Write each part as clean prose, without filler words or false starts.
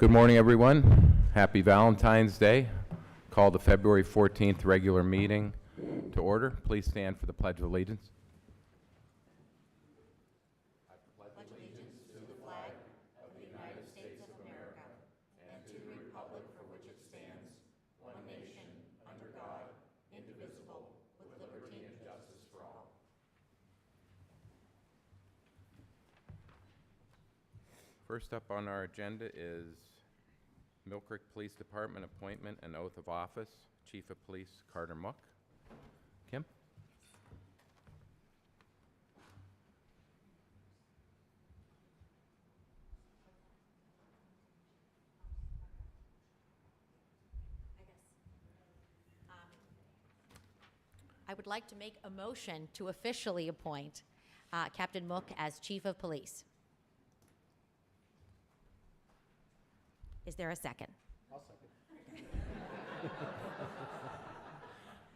Good morning, everyone. Happy Valentine's Day. Call the February 14th regular meeting to order. Please stand for the Pledge of Allegiance. I pledge allegiance to the flag of the United States of America and to the republic for which it stands, one nation, under God, indivisible, with liberty and justice for all. First up on our agenda is Mill Creek Police Department appointment and oath of office. Chief of Police Carter Mook. Kim? I would like to make a motion to officially appoint Captain Mook as Chief of Police. Is there a second? I'll second.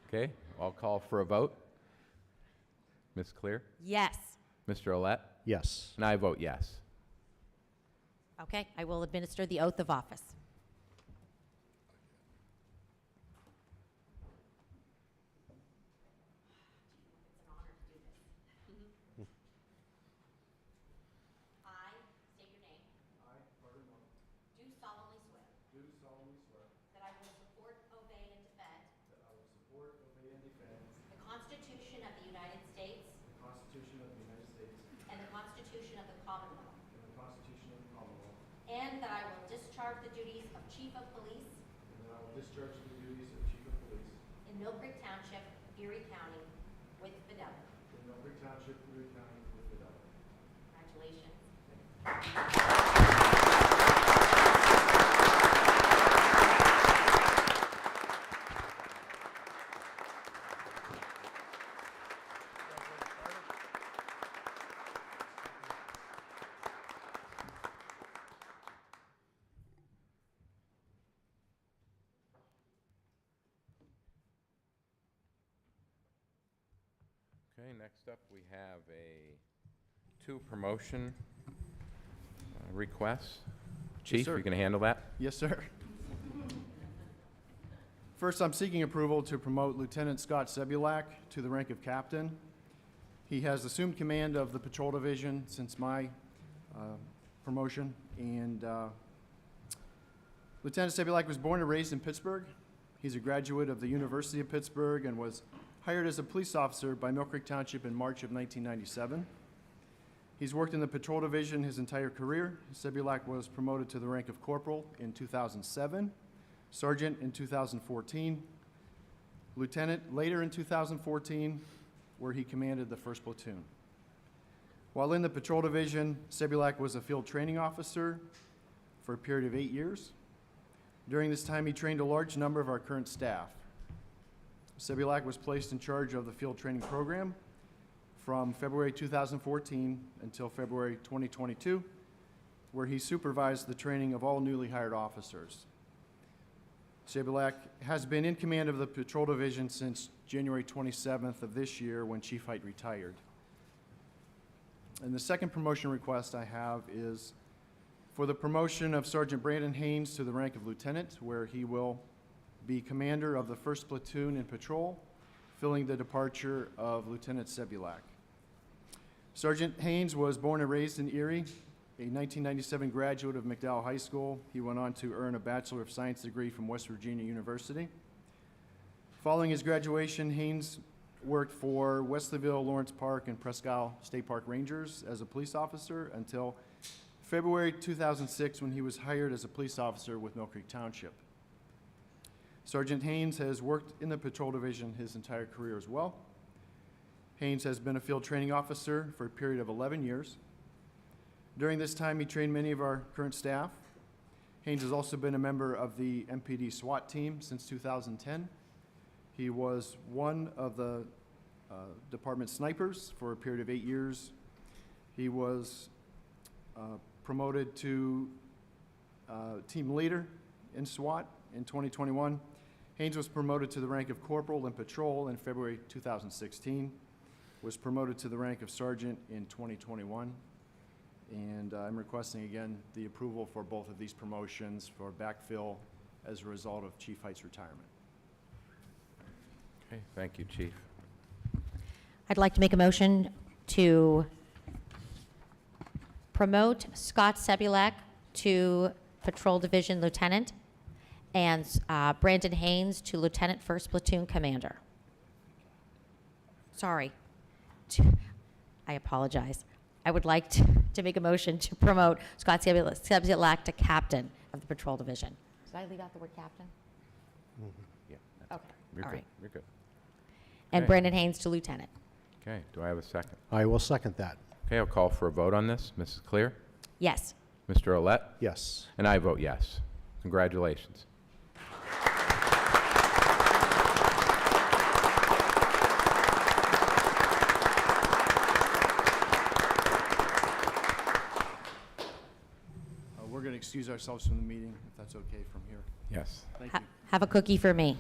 Okay, I'll call for a vote. Ms. Clear? Yes. Mr. Olet? Yes. And I vote yes. Okay, I will administer the oath of office. I state your name. I, Carter Mook, Do solemnly swear that I will support, obey, and defend that I will support, obey, and defend the Constitution of the United States the Constitution of the United States and the Constitution of the Commonwealth, and the Constitution of the Commonwealth, and that I will discharge the duties of Chief of Police and that I will discharge the duties of Chief of Police in Mill Creek Township, Erie County, with fidelity. in Mill Creek Township, Erie County, with fidelity. Congratulations. Okay, next up we have two promotion requests. Chief, sir. you can handle that? Yes, sir. First, I'm seeking approval to promote Lieutenant Scott Sebulak to the rank of captain. He has assumed command of the patrol division since my promotion, and Lieutenant Sebulak was born and raised in Pittsburgh. He's a graduate of the University of Pittsburgh and was hired as a police officer by Mill Creek Township in March of 1997. He's worked in the patrol division his entire career. Sebulak was promoted to the rank of corporal in 2007, sergeant in 2014, lieutenant later in 2014, where he commanded the 1st Platoon. While in the patrol division, Sebulak was a field training officer for a period of 8 years. During this time, he trained a large number of our current staff. Sebulak was placed in charge of the field training program from February 2014 until February 2022, where he supervised the training of all newly hired officers. Sebulak has been in command of the patrol division since January 27th of this year, when Chief Height retired. And the second promotion request I have is for the promotion of Sergeant Brandon Haynes to the rank of lieutenant, where he will be commander of the 1st Platoon in patrol, filling the departure of Lieutenant Sebulak. Sergeant Haynes was born and raised in Erie, a 1997 graduate of McDowell High School. He went on to earn a Bachelor of Science degree from West Virginia University. Following his graduation, Haynes worked for Wesleyville, Lawrence Park, and Presque Isle State Park Rangers as a police officer until February 2006, when he was hired as a police officer with Mill Creek Township. Sergeant Haynes has worked in the patrol division his entire career as well. Haynes has been a field training officer for a period of 11 years. During this time, he trained many of our current staff. Haynes has also been a member of the MPD SWAT team since 2010. He was one of the department snipers for a period of 8 years. He was promoted to team leader in SWAT in 2021. Haynes was promoted to the rank of corporal in patrol in February 2016, was promoted to the rank of sergeant in 2021. And I'm requesting again the approval for both of these promotions for backfill as a result of Chief Height's retirement. Okay, thank you, Chief. I'd like to make a motion to promote Scott Sebulak to Patrol Division Lieutenant and Brandon Haynes to Lieutenant First Platoon Commander. Sorry. I apologize. I would like to make a motion to promote Scott Sebulak to Captain of the Patrol Division. Did I leave out the word captain? Yeah, Okay, you're all good. right. You're good. And Okay. Brandon Haynes to Lieutenant. Okay, do I have a second? I will second that. Okay, I'll call for a vote on this. Mrs. Clear? Yes. Mr. Olet? Yes. And I vote yes. Congratulations. We're going to excuse ourselves from the meeting, if that's okay from here. Yes. Thank you. Have a cookie for me.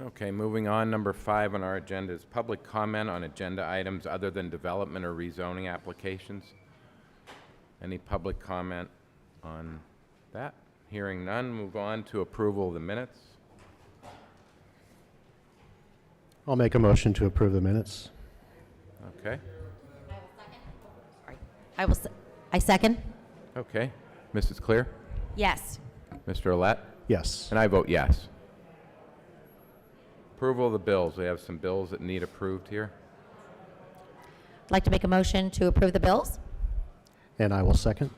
Okay, moving on, number 5 on our agenda is public comment on agenda items other than development or rezoning applications. Any public comment on that? Hearing none, move on to approval of the minutes. I'll make a motion to approve the minutes. Okay, Sorry. I second? okay. Mrs. Clear? Yes. Mr. Olet? Yes. And I vote yes. Approval of the bills. We have some bills that need approved here. I'd like to make a motion to approve the bills? And I will second.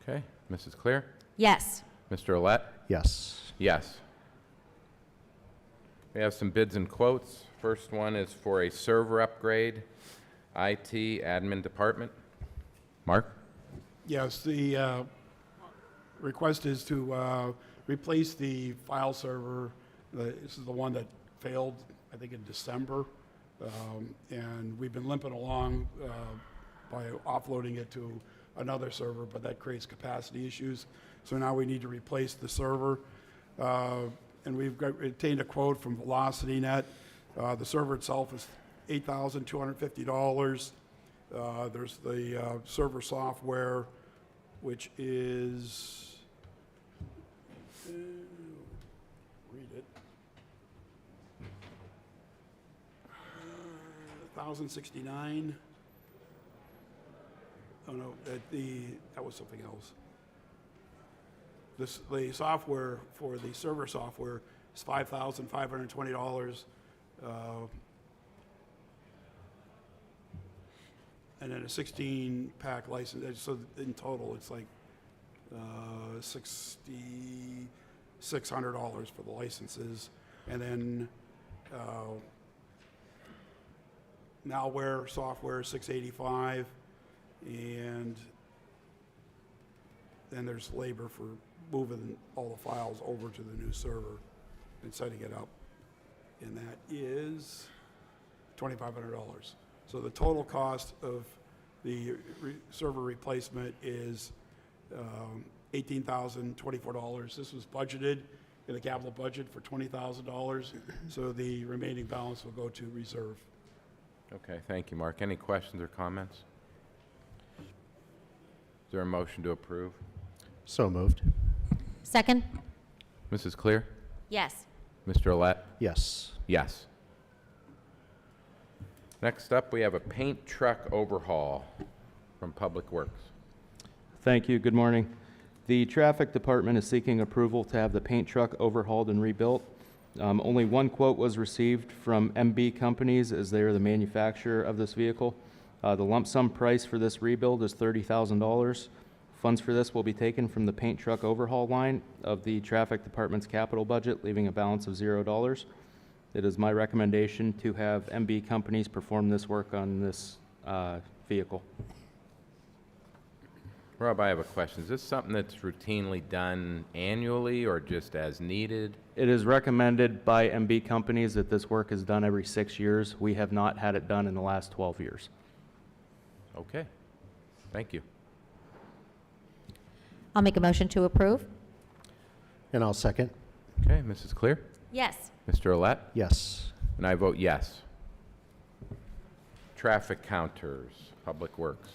Okay, Mrs. Clear? Yes. Mr. Olet? Yes. Yes. We have some bids and quotes. First one is for a server upgrade, IT admin department. Mark? Yes, the request is to replace the file server. This is the one that failed, I think, in December. And we've been limping along by offloading it to another server, but that creates capacity issues. So now we need to replace the server. And we've obtained a quote from VelocityNet. The server itself is $8,250. There's the server software, which is, read it, $1,069. Oh no, that was something else. The software for the server software is $5,520. And then a 16-pack license. So in total, it's like $6,600 for the licenses. And then malware software, $685. And then there's labor for moving all the files over to the new server and setting it up. And that is $2,500. So the total cost of The server replacement is $18,024. This was budgeted in the capital budget for $20,000, so the remaining balance will go to reserve. Okay, thank you, Mark. Any questions or comments? Is there a motion to approve? So moved. Second? Mrs. Clear? Yes. Mr. Olet? Yes. Yes. Next up, we have a paint truck overhaul from Public Works. Thank you. Good morning. The Traffic Department is seeking approval to have the paint truck overhauled and rebuilt. Only one quote was received from MB Companies, as they are the manufacturer of this vehicle. The lump sum price for this rebuild is $30,000. Funds for this will be taken from the paint truck overhaul line of the Traffic Department's capital budget, leaving a balance of $0. It is my recommendation to have MB Companies perform this work on this vehicle. Rob, I have a question. Is this something that's routinely done annually or just as needed? It is recommended by MB Companies that this work is done every 6 years. We have not had it done in the last 12 years. Okay, thank you. I'll make a motion to approve. And I'll second. Okay, Mrs. Clear? Yes. Mr. Olet? Yes. And I vote yes. Traffic counters, Public Works.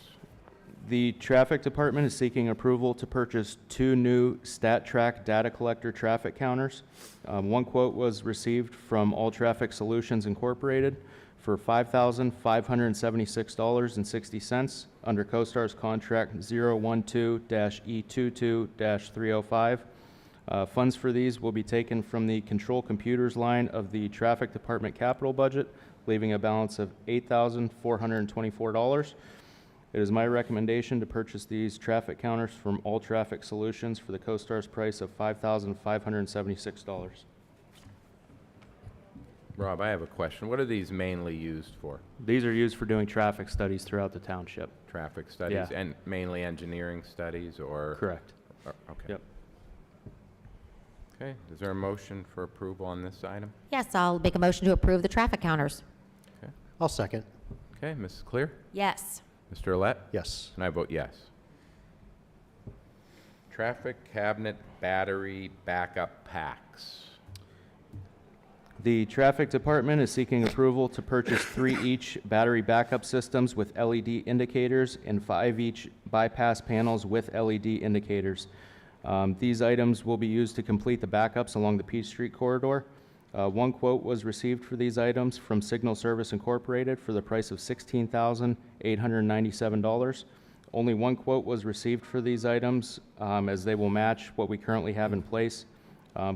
The Traffic Department is seeking approval to purchase 2 new StatTrack data collector traffic counters. One quote was received from All Traffic Solutions Incorporated for $5,576.60 under CoStar's contract 012-E22-305. Funds for these will be taken from the control computers line of the Traffic Department capital budget, leaving a balance of $8,424. It is my recommendation to purchase these traffic counters from All Traffic Solutions for the CoStar's price of $5,576. Rob, I have a question. What are these mainly used for? These are used for doing traffic studies throughout the township. Traffic studies Yeah. and mainly engineering studies or? Correct. Okay. Yep. Okay, is there a motion for approval on this item? Yes, I'll make a motion to approve the traffic counters. I'll second. Okay, Mrs. Clear? Yes. Mr. Olet? Yes. And I vote yes. Traffic cabinet battery backup packs. The Traffic Department is seeking approval to purchase 3 each battery backup systems with LED indicators and 5 each bypass panels with LED indicators. These items will be used to complete the backups along the Peach Street corridor. One quote was received for these items from Signal Service Incorporated for the price of $16,897. Only one quote was received for these items, as they will match what we currently have in place.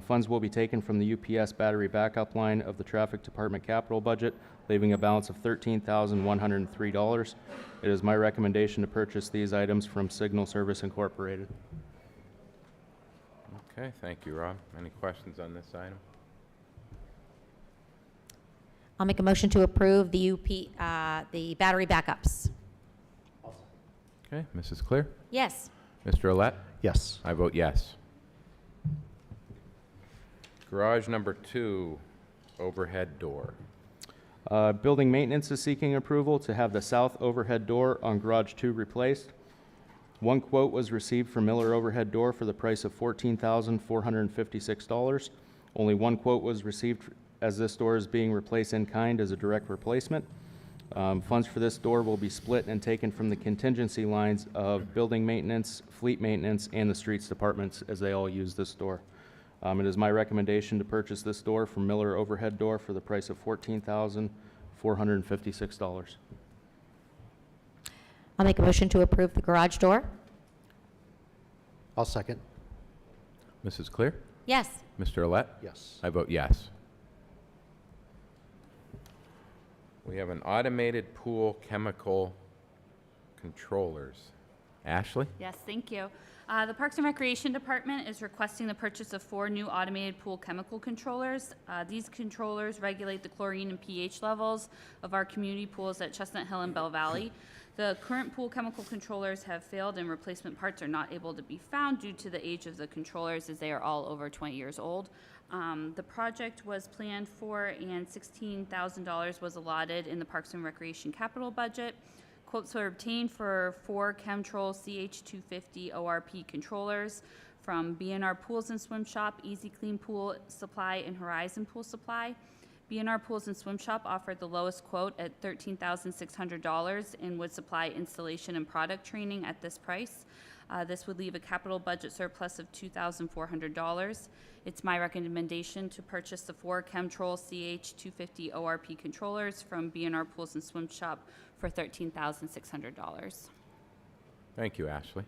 Funds will be taken from the UPS battery backup line of the Traffic Department capital budget, leaving a balance of $13,103. It is my recommendation to purchase these items from Signal Service Incorporated. Okay, thank you, Rob. Any questions on this item? I'll make a motion to approve the the battery backups. Okay, Mrs. Clear? Yes. Mr. Olet? Yes. I vote yes. Garage number 2, overhead door. Building Maintenance is seeking approval to have the south overhead door on Garage 2 replaced. One quote was received for Miller Overhead Door for the price of $14,456. Only one quote was received, as this door is being replaced in kind as a direct replacement. Funds for this door will be split and taken from the contingency lines of Building Maintenance, Fleet Maintenance, and the Streets Departments, as they all use this door. It is my recommendation to purchase this door from Miller Overhead Door for the price of $14,456. I'll make a motion to approve the garage door. I'll second. Mrs. Clear? Yes. Mr. Olet? Yes. I vote yes. We have an automated pool chemical controllers. Ashley? Yes, thank you. The Parks and Recreation Department is requesting the purchase of 4 new automated pool chemical controllers. These controllers regulate the chlorine and pH levels of our community pools at Chestnut Hill and Bell Valley. The current pool chemical controllers have failed and replacement parts are not able to be found due to the age of the controllers, as they are all over 20 years old. The project was planned for and $16,000 was allotted in the Parks and Recreation capital budget. Quotes were obtained for 4 Chemtrol CH250 ORP controllers from B&R Pools and Swim Shop, Easy Clean Pool Supply, and Horizon Pool Supply. B&R Pools and Swim Shop offered the lowest quote at $13,600 and would supply installation and product training at this price. This would leave a capital budget surplus of $2,400. It's my recommendation to purchase the 4 Chemtrol CH250 ORP controllers from B&R Pools and Swim Shop for $13,600. Thank you, Ashley.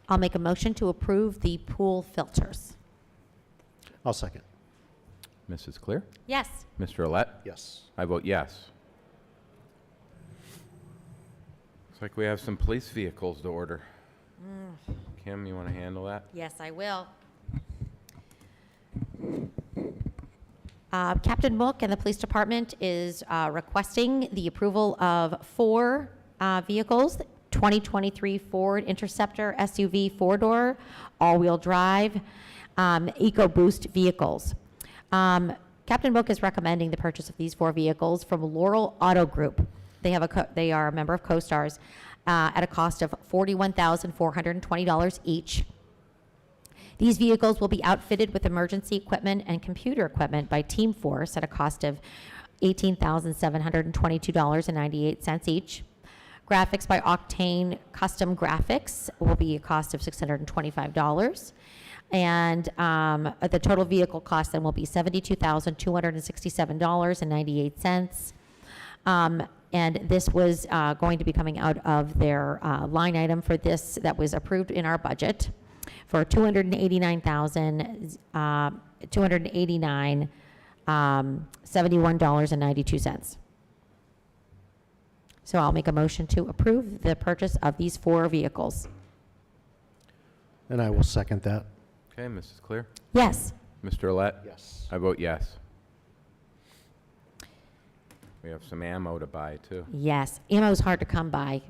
I'll make a motion to approve the pool filters. I'll second. Mrs. Clear? Yes. Mr. Olet? Yes. I vote yes. Looks like we have some police vehicles to order. Kim, you want to handle that? Yes, I will. Captain Mook and the police department is requesting the approval of 4 vehicles, 2023 Ford Interceptor SUV 4-door, all-wheel drive, EcoBoost vehicles. Captain Mook is recommending the purchase of these 4 vehicles from Laurel Auto Group. They are a member of CoStars at a cost of $41,420 each. These vehicles will be outfitted with emergency equipment and computer equipment by Team Force at a cost of $18,722.98 each. Graphics by Octane Custom Graphics will be a cost of $625. And the total vehicle cost then will be $72,267.98. And this was going to be coming out of their line item for this that was approved in our budget for $289,71.92. So I'll make a motion to approve the purchase of these 4 vehicles. And I will second that. Okay, Mrs. Clear? Yes. Mr. Olet? Yes. I vote yes. We have some ammo to buy, too. Yes, ammo is hard to come by.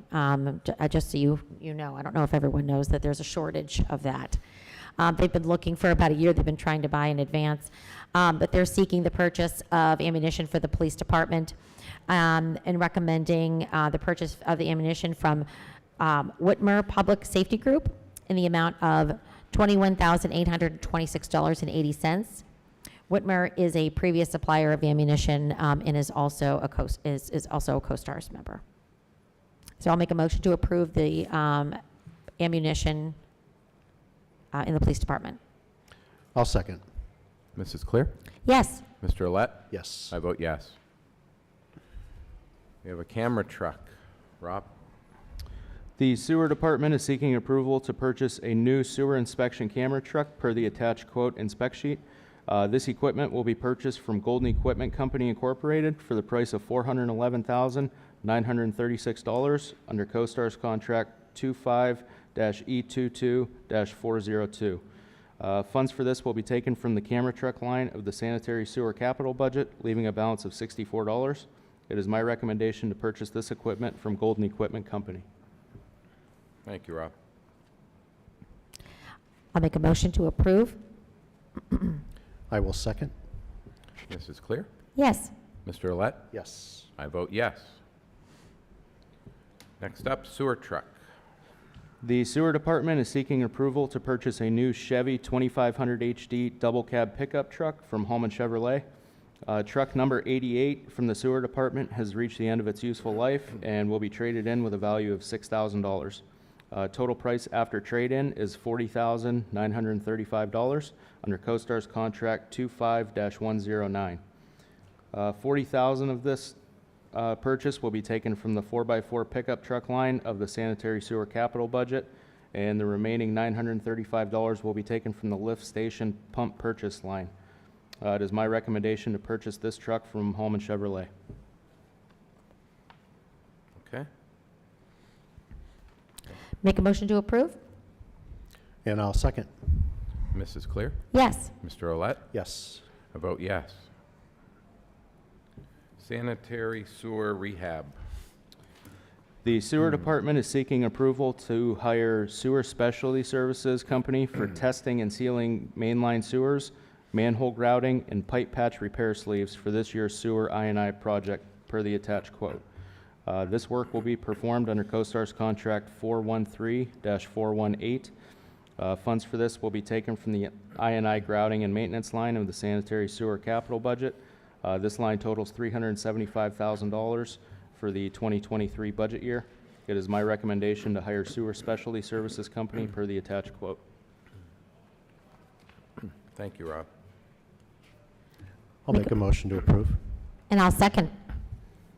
Just so you know, I don't know if everyone knows that there's a shortage of that. They've been looking for about a year. They've been trying to buy in advance, but they're seeking the purchase of ammunition for the police department and recommending the purchase of the ammunition from Whitmer Public Safety Group in the amount of $21,826.80. Whitmer is a previous supplier of ammunition and is also a CoStars member. So I'll make a motion to approve the ammunition in the police department. I'll second. Mrs. Clear? Yes. Mr. Olet? Yes. I vote yes. We have a camera truck. Rob? The sewer department is seeking approval to purchase a new sewer inspection camera truck per the attached quote and spec sheet. This equipment will be purchased from Golden Equipment Company Incorporated for the price of $411,936 under CoStar's contract 25-E22-402. Funds for this will be taken from the camera truck line of the sanitary sewer capital budget, leaving a balance of $64. It is my recommendation to purchase this equipment from Golden Equipment Company. Thank you, Rob. I'll make a motion to approve. I will second. Mrs. Clear? Yes. Mr. Olet? Yes. I vote yes. Next up, sewer truck. The sewer department is seeking approval to purchase a new Chevy 2500 HD double cab pickup truck from Holman Chevrolet. Truck number 88 from the sewer department has reached the end of its useful life and will be traded in with a value of $6,000. Total price after trade-in is $40,935 under CoStar's contract 25-109. $40,000 of this purchase will be taken from the 4x4 pickup truck line of the sanitary sewer capital budget, and the remaining $935 will be taken from the lift station pump purchase line. It is my recommendation to purchase this truck from Holman Chevrolet. Okay. Make a motion to approve? And I'll second. Mrs. Clear? Yes. Mr. Olet? Yes. I vote yes. Sanitary sewer rehab. The sewer department is seeking approval to hire Sewer Specialty Services Company for testing and sealing mainline sewers, manhole grouting, and pipe patch repair sleeves for this year's sewer I&I project per the attached quote. This work will be performed under CoStar's contract 413-418. Funds for this will be taken from the I&I grouting and maintenance line of the sanitary sewer capital budget. This line totals $375,000 for the 2023 budget year. It is my recommendation to hire sewer specialty services company per the attached quote. Thank you, Rob. I'll make a motion to approve. And I'll second.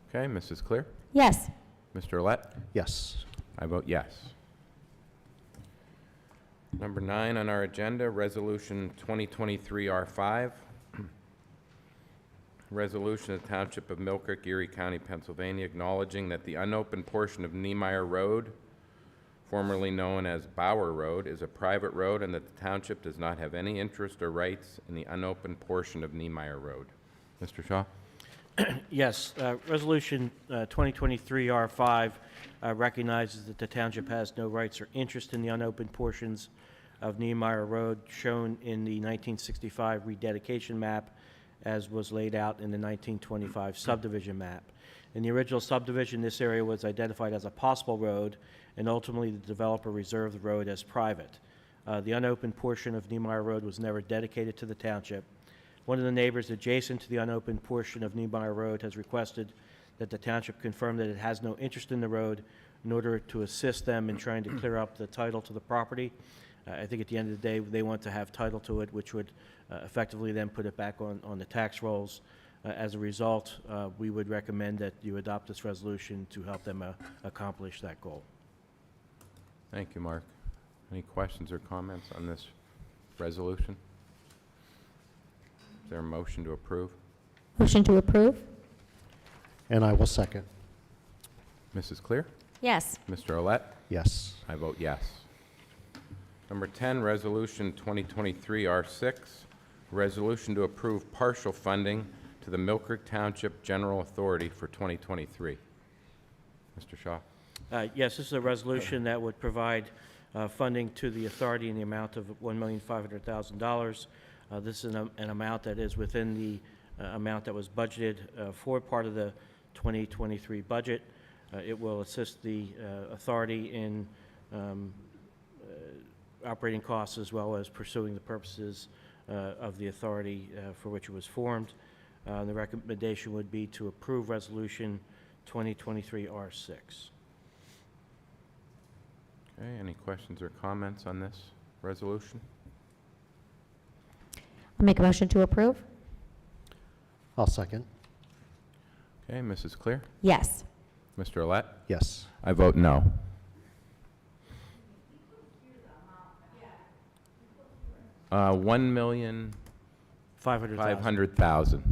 Okay, Mrs. Clear? Yes. Mr. Olet? Yes. I vote yes. Number 9 on our agenda, Resolution 2023-R5. Resolution of the Township of Mill Creek, Erie County, Pennsylvania, acknowledging that the unopened portion of Niemeyer Road, formerly known as Bauer Road, is a private road and that the township does not have any interest or rights in the unopened portion of Niemeyer Road. Mr. Shaw? Yes, Resolution 2023-R5 recognizes that the township has no rights or interest in the unopened portions of Niemeyer Road shown in the 1965 rededication map as was laid out in the 1925 subdivision map. In the original subdivision, this area was identified as a possible road, and ultimately the developer reserved the road as private. The unopened portion of Niemeyer Road was never dedicated to the township. One of the neighbors adjacent to the unopened portion of Niemeyer Road has requested that the township confirm that it has no interest in the road in order to assist them in trying to clear up the title to the property. I think at the end of the day, they want to have title to it, which would effectively then put it back on the tax rolls. As a result, we would recommend that you adopt this resolution to help them accomplish that goal. Thank you, Mark. Any questions or comments on this resolution? Is there a motion to approve? Motion to approve? And I will second. Mrs. Clear? Yes. Mr. Olet? Yes. I vote yes. Number 10, Resolution 2023-R6, resolution to approve partial funding to the Mill Creek Township General Authority for 2023. Mr. Shaw? Yes, this is a resolution that would provide funding to the authority in the amount of $1,500,000. This is an amount that is within the amount that was budgeted for part of the 2023 budget. It will assist the authority in operating costs as well as pursuing the purposes of the authority for which it was formed. The recommendation would be to approve Resolution 2023-R6. Okay, any questions or comments on this resolution? I'll make a motion to approve? I'll second. Okay, Mrs. Clear? Yes. Mr. Olet? Yes. I vote no. $1,500,000. $500,000.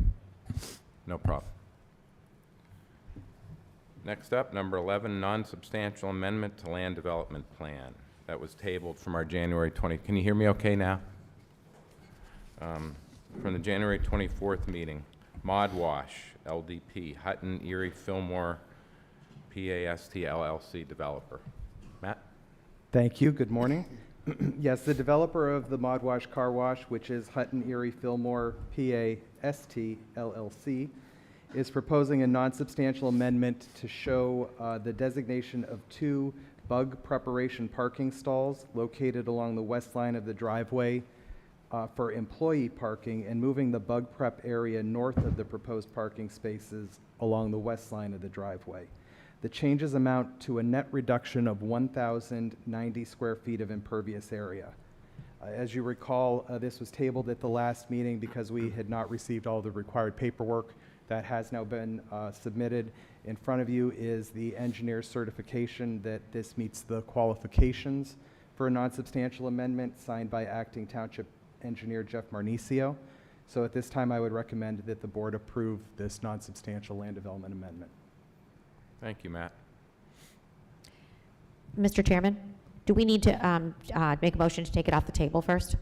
No problem. Next up, number 11, non-substantial amendment to land development plan. That was tabled from our January 20, can you hear me okay now? From the January 24th meeting. Mod Wash, LDP, Hutton, Erie, Fillmore, PAST LLC developer. Matt? Thank you. Good morning. Yes, the developer of the Mod Wash Car Wash, which is Hutton, Erie, Fillmore, PAST LLC, is proposing a non-substantial amendment to show the designation of 2 bug preparation parking stalls located along the west line of the driveway for employee parking and moving the bug prep area north of the proposed parking spaces along the west line of the driveway. The changes amount to a net reduction of 1,090 square feet of impervious area. As you recall, this was tabled at the last meeting because we had not received all the required paperwork. That has now been submitted. In front of you is the engineer's certification that this meets the qualifications for a non-substantial amendment signed by Acting Township Engineer Jeff Marnicio. So at this time, I would recommend that the board approve this non-substantial land development amendment. Thank you, Matt. Mr. Chairman, do we need to make a motion to take it off the table first?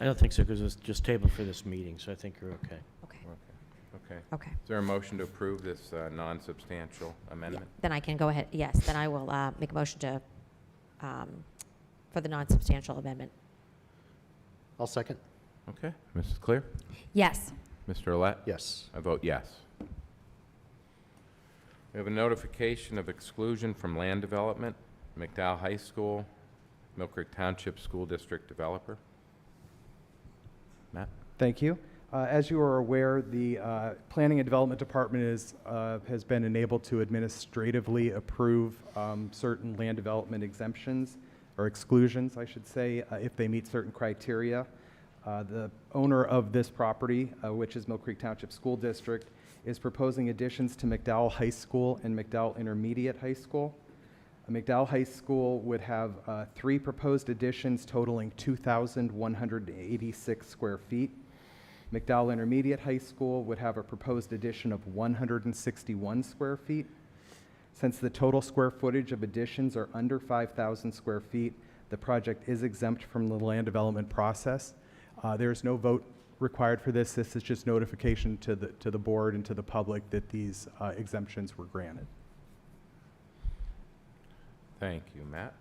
I don't think so, because it's just tabled for this meeting, so I think you're okay. Okay. Okay. Okay. Is there a motion to approve this non-substantial amendment? Then I can go ahead, yes, then I will make a motion to, for the non-substantial amendment. I'll second. Okay. Mrs. Clear? Yes. Mr. Olet? Yes. I vote yes. We have a notification of exclusion from land development, McDowell High School, Mill Creek Township School District developer. Matt? Thank you. As you are aware, the Planning and Development Department has been enabled to administratively approve certain land development exemptions, or exclusions, I should say, if they meet certain criteria. The owner of this property, which is Mill Creek Township School District, is proposing additions to McDowell High School and McDowell Intermediate High School. McDowell High School would have 3 proposed additions totaling 2,186 square feet. McDowell Intermediate High School would have a proposed addition of 161 square feet. Since the total square footage of additions are under 5,000 square feet, the project is exempt from the land development process. There is no vote required for this. This is just notification to the board and to the public that these exemptions were granted. Thank you, Matt.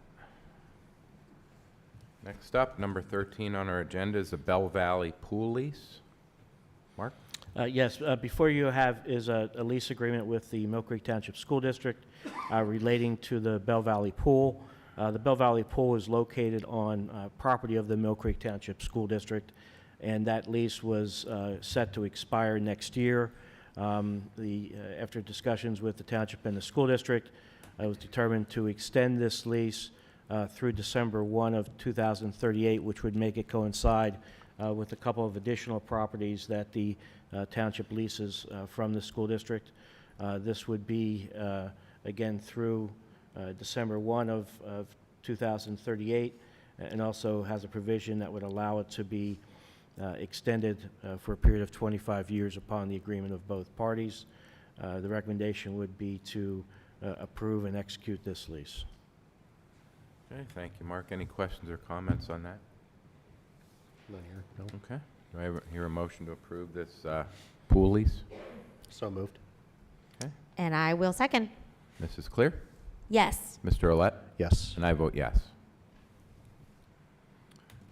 Next up, number 13 on our agenda is the Bell Valley Pool lease. Mark? Yes, before you is a lease agreement with the Mill Creek Township School District relating to the Bell Valley Pool. The Bell Valley Pool is located on property of the Mill Creek Township School District, and that lease was set to expire next year. After discussions with the township and the school district, it was determined to extend this lease through December 1 of 2038, which would make it coincide with a couple of additional properties that the township leases from the school district. This would be, again, through December 1 of 2038, and also has a provision that would allow it to be extended for a period of 25 years upon the agreement of both parties. The recommendation would be to approve and execute this lease. Okay, thank you, Mark. Any questions or comments on that? None here. No. Okay. Do I hear a motion to approve this pool lease? So moved. And I will second. Mrs. Clear? Yes. Mr. Olet? Yes. And I vote yes.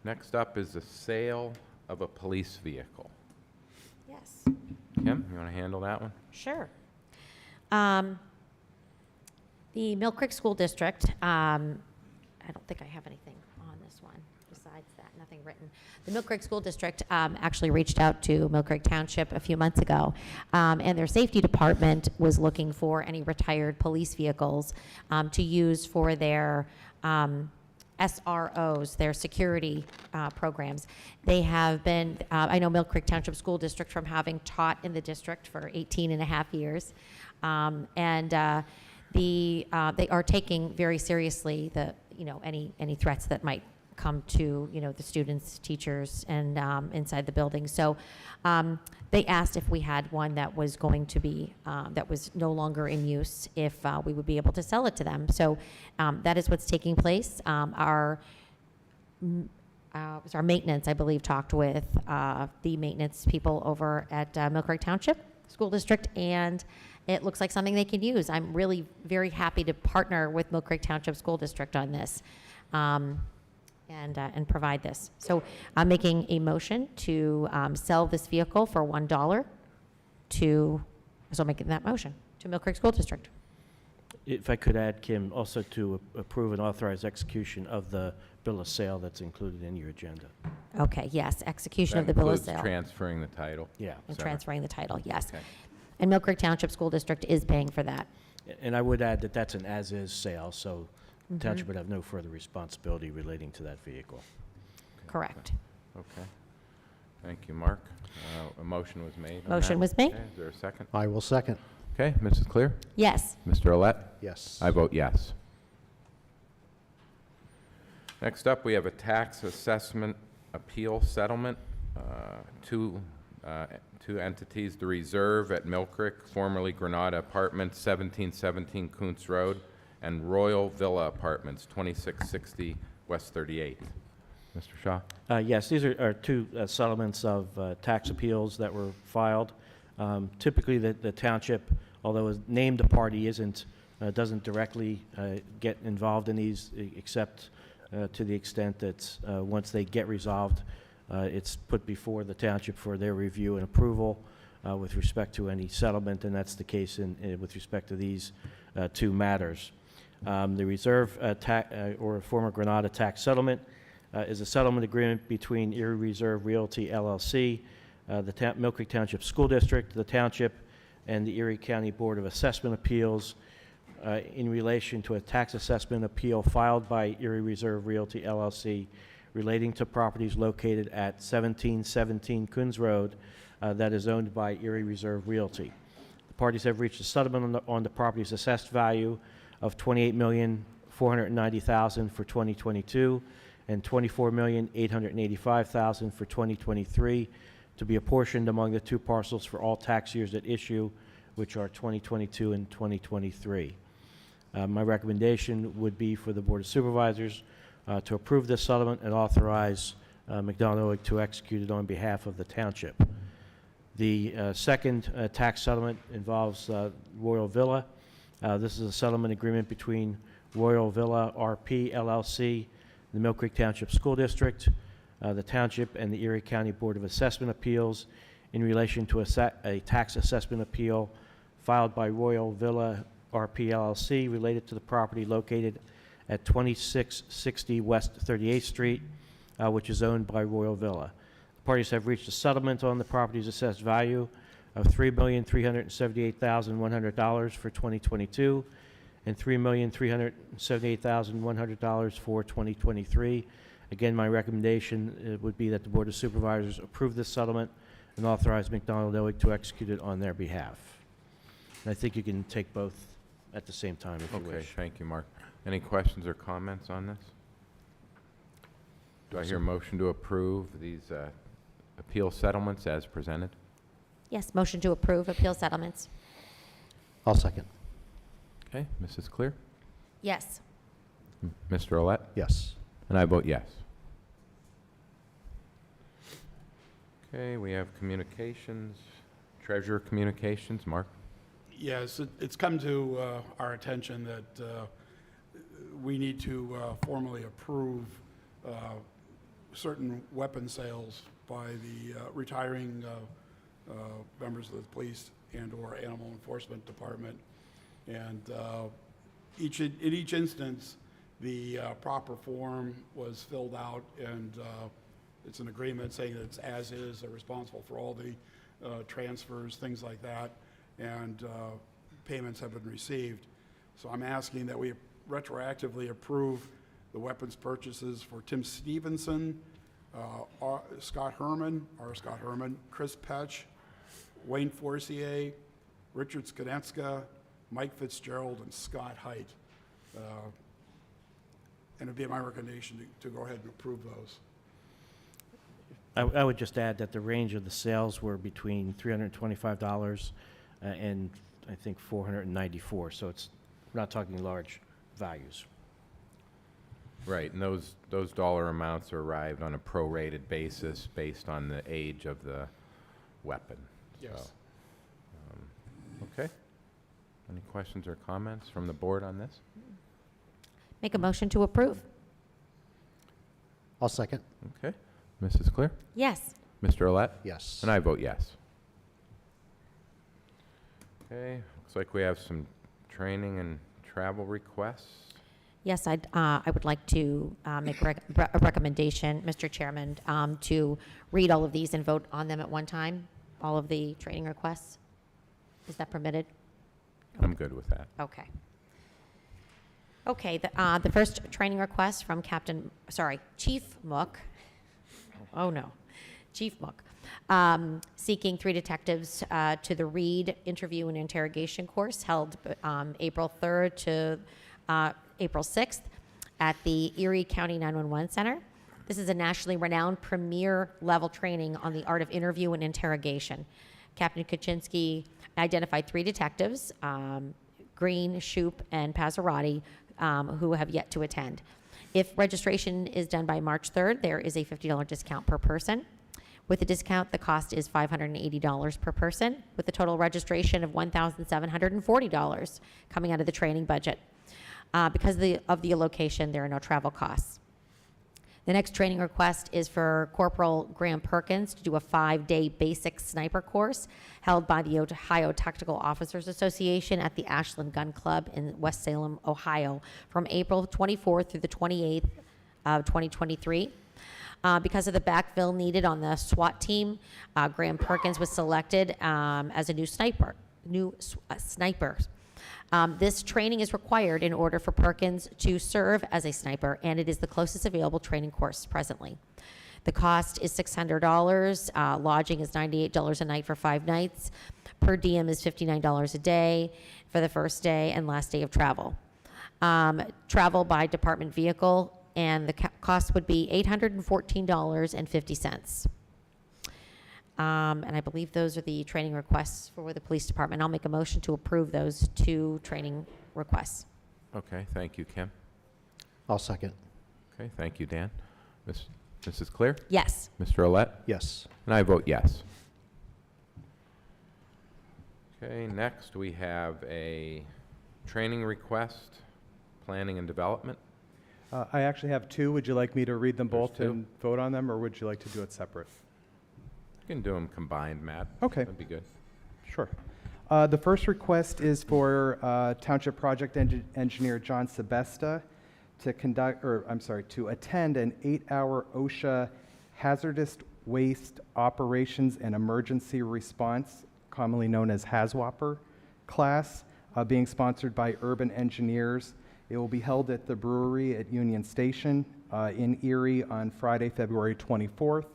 Next up is the sale of a police vehicle. Yes. Kim, you want to handle that one? Sure. The Mill Creek School District, I don't think I have anything on this one besides that, nothing written. The Mill Creek School District actually reached out to Mill Creek Township a few months ago, and their safety department was looking for any retired police vehicles to use for their SROs, their security programs. They have been, I know Mill Creek Township School District from having taught in the district for 18 and a half years, they are taking very seriously any threats that might come to the students, teachers, and inside the building. So they asked if we had one that was going to be that was no longer in use, if we would be able to sell it to them. So that is what's taking place. Our maintenance, I believe, talked with the maintenance people over at Mill Creek Township School District, and it looks like something they can use. I'm really very happy to partner with Mill Creek Township School District on this and provide this. So I'm making a motion to sell this vehicle for $1 so making that motion to Mill Creek School District. If I could add, Kim, also to approve and authorize execution of the bill of sale that's included in your agenda. Okay, yes, execution of That the bill of includes sale. transferring the title. Yeah. And Sorry. transferring the title, yes. Okay. And Mill Creek Township School District is paying for that. And I would add that that's an as-is sale, so the township would have no further responsibility relating to that vehicle. Correct. Okay. Thank you, Mark. A motion was made. on Motion that. was made. Okay, is there a second? I will second. Okay, Mrs. Clear? Yes. Mr. Olet? Yes. I vote yes. Next up, we have a tax assessment appeal settlement. Two entities, the Reserve at Mill Creek, formerly Granada Apartments, 1717 Kuntz Road, and Royal Villa Apartments, 2660 West 38th. Mr. Shaw? Yes, these are two settlements of tax appeals that were filed. Typically, the township, although a named party doesn't directly get involved in these, except to the extent that once they get resolved, it's put before the township for their review and approval. with respect to any settlement, and that's the case with respect to these two matters. The reserve or former Granada tax settlement is a settlement agreement between Erie Reserve Realty LLC, the Mill Creek Township School District, the Township, and the Erie County Board of Assessment Appeals in relation to a tax assessment appeal filed by Erie Reserve Realty LLC relating to properties located at 1717 Coons Road that is owned by Erie Reserve Realty. The parties have reached a settlement on the property's assessed value of $28,490,000 for 2022 and $24,885,000 for 2023 to be apportioned among the two parcels for all tax years at issue, which are 2022 and 2023. My recommendation would be for the Board of Supervisors to approve this settlement and authorize McDonald to execute it on behalf of the township. The second tax settlement involves Royal Villa. This is a settlement agreement between Royal Villa RP LLC, the Mill Creek Township School District, the Township, and the Erie County Board of Assessment Appeals in relation to a tax assessment appeal filed by Royal Villa RP LLC related to the property located at 2660 West 38th Street, which is owned by Royal Villa. The parties have reached a settlement on the property's assessed value of $3,378,100 for 2022 and $3,378,100 for 2023. Again, my recommendation would be that the Board of Supervisors approve this settlement and authorize McDonald Illig to execute it on their behalf. And I think you can take both at the same time if you Okay, wish. thank you, Mark. Any questions or comments on this? Do I hear a motion to approve these appeal settlements as presented? Yes, motion to approve appeal settlements. I'll second. Okay, Mrs. Clear? Yes. Mr. Olet? Yes. And I vote yes. Okay, we have communications, treasurer communications. Mark? Yes, it's come to our attention that we need to formally approve certain weapon sales by the retiring members of the police and/or animal enforcement department. And in each instance, the proper form was filled out, and it's an agreement saying that it's as is, they're responsible for all the transfers, things like that, and payments have been received. So I'm asking that we retroactively approve the weapons purchases for Tim Stevenson, Scott Herman, Chris Petch, Wayne Forcier, Richard Skanetska, Mike Fitzgerald, and Scott Height. And it'd be my recommendation to go ahead and approve those. I would just add that the range of the sales were between $325 and I think $494, so it's, we're not talking large values. Right, and those dollar amounts are arrived on a prorated basis based on the age of the weapon. Yes. So, okay. Any questions or comments from the board on this? Make a motion to approve. I'll second. Okay. Mrs. Clear? Yes. Mr. Olet? Yes. And I vote yes. Okay, looks like we have some training and travel requests. Yes, I would like to make a recommendation, Mr. Chairman, to read all of these and vote on them at one time, all of the training requests. Is that permitted? I'm good with that. Okay. Okay, the first training request from Chief Mook. Oh, no. Chief Mook, seeking 3 detectives to the Reed interview and interrogation course held April 3rd to April 6th at the Erie County 911 Center. This is a nationally renowned premier level training on the art of interview and interrogation. Captain Kaczynski identified 3 detectives, Green, Shoup, and Pazzarotti, who have yet to attend. If registration is done by March 3rd, there is a $50 discount per person. With the discount, the cost is $580 per person, with a total registration of $1,740 coming out of the training budget. Because of the location, there are no travel costs. The next training request is for Corporal Graham Perkins to do a 5-day basic sniper course held by the Ohio Tactical Officers Association at the Ashland Gun Club in West Salem, Ohio, from April 24th through the 28th of 2023. Because of the backfill needed on the SWAT team, Graham Perkins was selected as a new sniper. This training is required in order for Perkins to serve as a sniper, and it is the closest available training course presently. The cost is $600. Lodging is $98 a night for 5 nights. Per diem is $59 a day for the first day and last day of travel. Travel by department vehicle, and the cost would be $814.50. And I believe those are the training requests for the police department. I'll make a motion to approve those 2 training requests. Okay, thank you, Kim. I'll second. Okay, thank you, Dan. Mrs. Clear? Yes. Mr. Olet? Yes. And I vote yes. Okay, next we have a training request, planning and development. I actually have 2. Would you like me to read them There's both 2. and vote on them, or would you like to do it separate? You can do them combined, Matt. Okay. That'd be good. Sure. The first request is for Township Project Engineer John Sebesta to attend an 8-hour OSHA Hazardous Waste Operations and Emergency Response, commonly known as HAZWOPER, class, being sponsored by Urban Engineers. It will be held at the brewery at Union Station in Erie on Friday, February 24th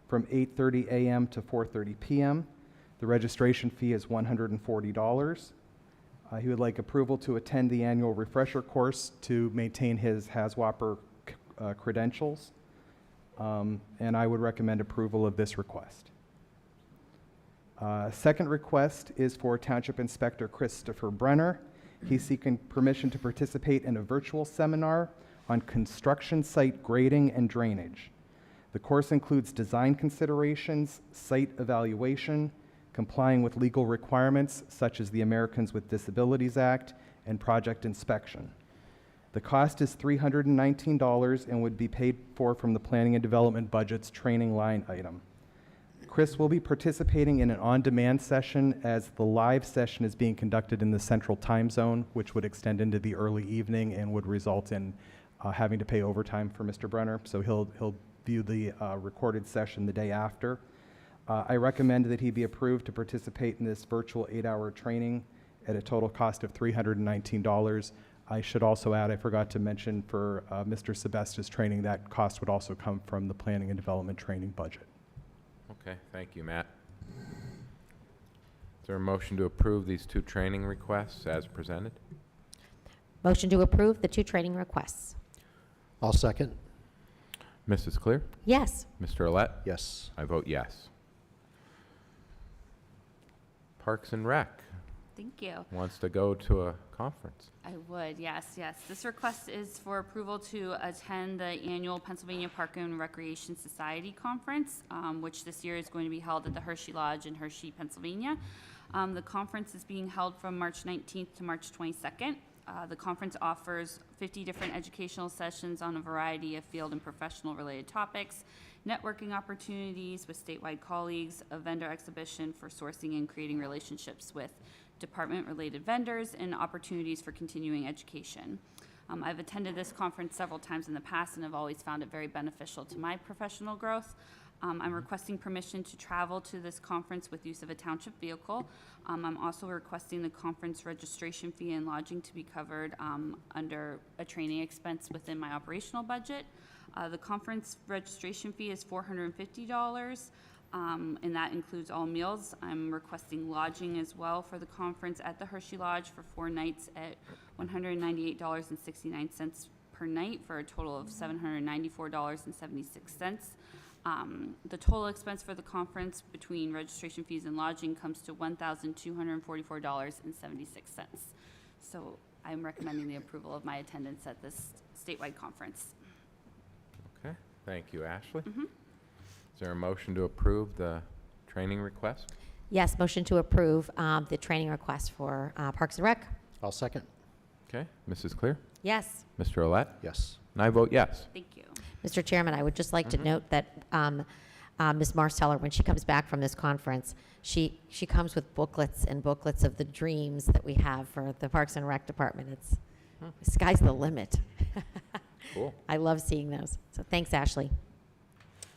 from 8:30 a.m. to 4:30 p.m. The registration fee is $140. He would like approval to attend the annual refresher course to maintain his HAZWOPER credentials, and I would recommend approval of this request. Second request is for Township Inspector Christopher Brenner. He's seeking permission to participate in a virtual seminar on construction site grading and drainage. The course includes design considerations, site evaluation, complying with legal requirements such as the Americans with Disabilities Act, and project inspection. The cost is $319 and would be paid for from the Planning and Development Budget's training line item. Chris will be participating in an on-demand session as the live session is being conducted in the Central Time Zone, which would extend into the early evening and would result in having to pay overtime for Mr. Brenner. So he'll view the recorded session the day after. I recommend that he be approved to participate in this virtual 8-hour training at a total cost of $319. I should also add, I forgot to mention for Mr. Sebesta's training, that cost would also come from the Planning and Development training budget. Okay, thank you, Matt. Is there a motion to approve these 2 training requests as presented? Motion to approve the 2 training requests. I'll second. Mrs. Clear? Yes. Mr. Olet? Yes. I vote yes. Parks and Rec Thank you. wants to go to a conference. I would, yes. This request is for approval to attend the annual Pennsylvania Park and Recreation Society Conference, which this year is going to be held at the Hershey Lodge in Hershey, Pennsylvania. The conference is being held from March 19th to March 22nd. The conference offers 50 different educational sessions on a variety of field and professional related topics, networking opportunities with statewide colleagues, a vendor exhibition for sourcing and creating relationships with department-related vendors, and opportunities for continuing education. I've attended this conference several times in the past and have always found it very beneficial to my professional growth. I'm requesting permission to travel to this conference with use of a township vehicle. I'm also requesting the conference registration fee and lodging to be covered under a training expense within my operational budget. The conference registration fee is $450, and that includes all meals. I'm requesting lodging as well for the conference at the Hershey Lodge for 4 nights at $198.69 per night for a total of $794.76. The total expense for the conference between registration fees and lodging comes to $1,244.76. So I'm recommending the approval of my attendance at this statewide conference. Okay, thank you, Ashley. Is there a motion to approve the training request? Yes, motion to approve the training request for Parks and Rec. I'll second. Okay, Mrs. Clear? Yes. Mr. Olet? Yes. And I vote yes. Thank you. Mr. Chairman, I would just like to note that Ms. Marsteller, when she comes back from this conference, she comes with booklets and booklets of the dreams that we have for the Parks and Rec Department. It's sky's the limit. Cool. I love seeing those. So thanks, Ashley.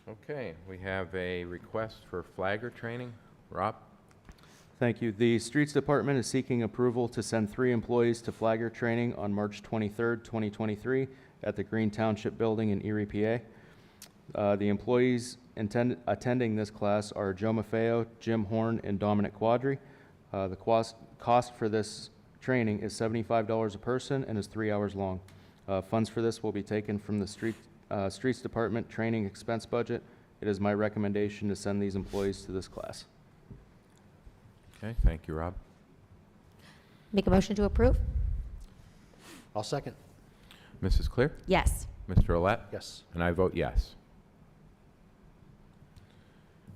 Okay, we have a request for flagger training. Rob? Thank you. The Streets Department is seeking approval to send 3 employees to flagger training on March 23rd, 2023 at the Green Township Building in Erie, PA. The employees attending this class are Joe Maffeo, Jim Horn, and Dominic Quadri. The cost for this training is $75 a person and is 3 hours long. Funds for this will be taken from the Streets Department training expense budget. It is my recommendation to send these employees to this class. Okay, thank you, Rob. Make a motion to approve? I'll second. Mrs. Clear? Yes. Mr. Olet? Yes. And I vote yes.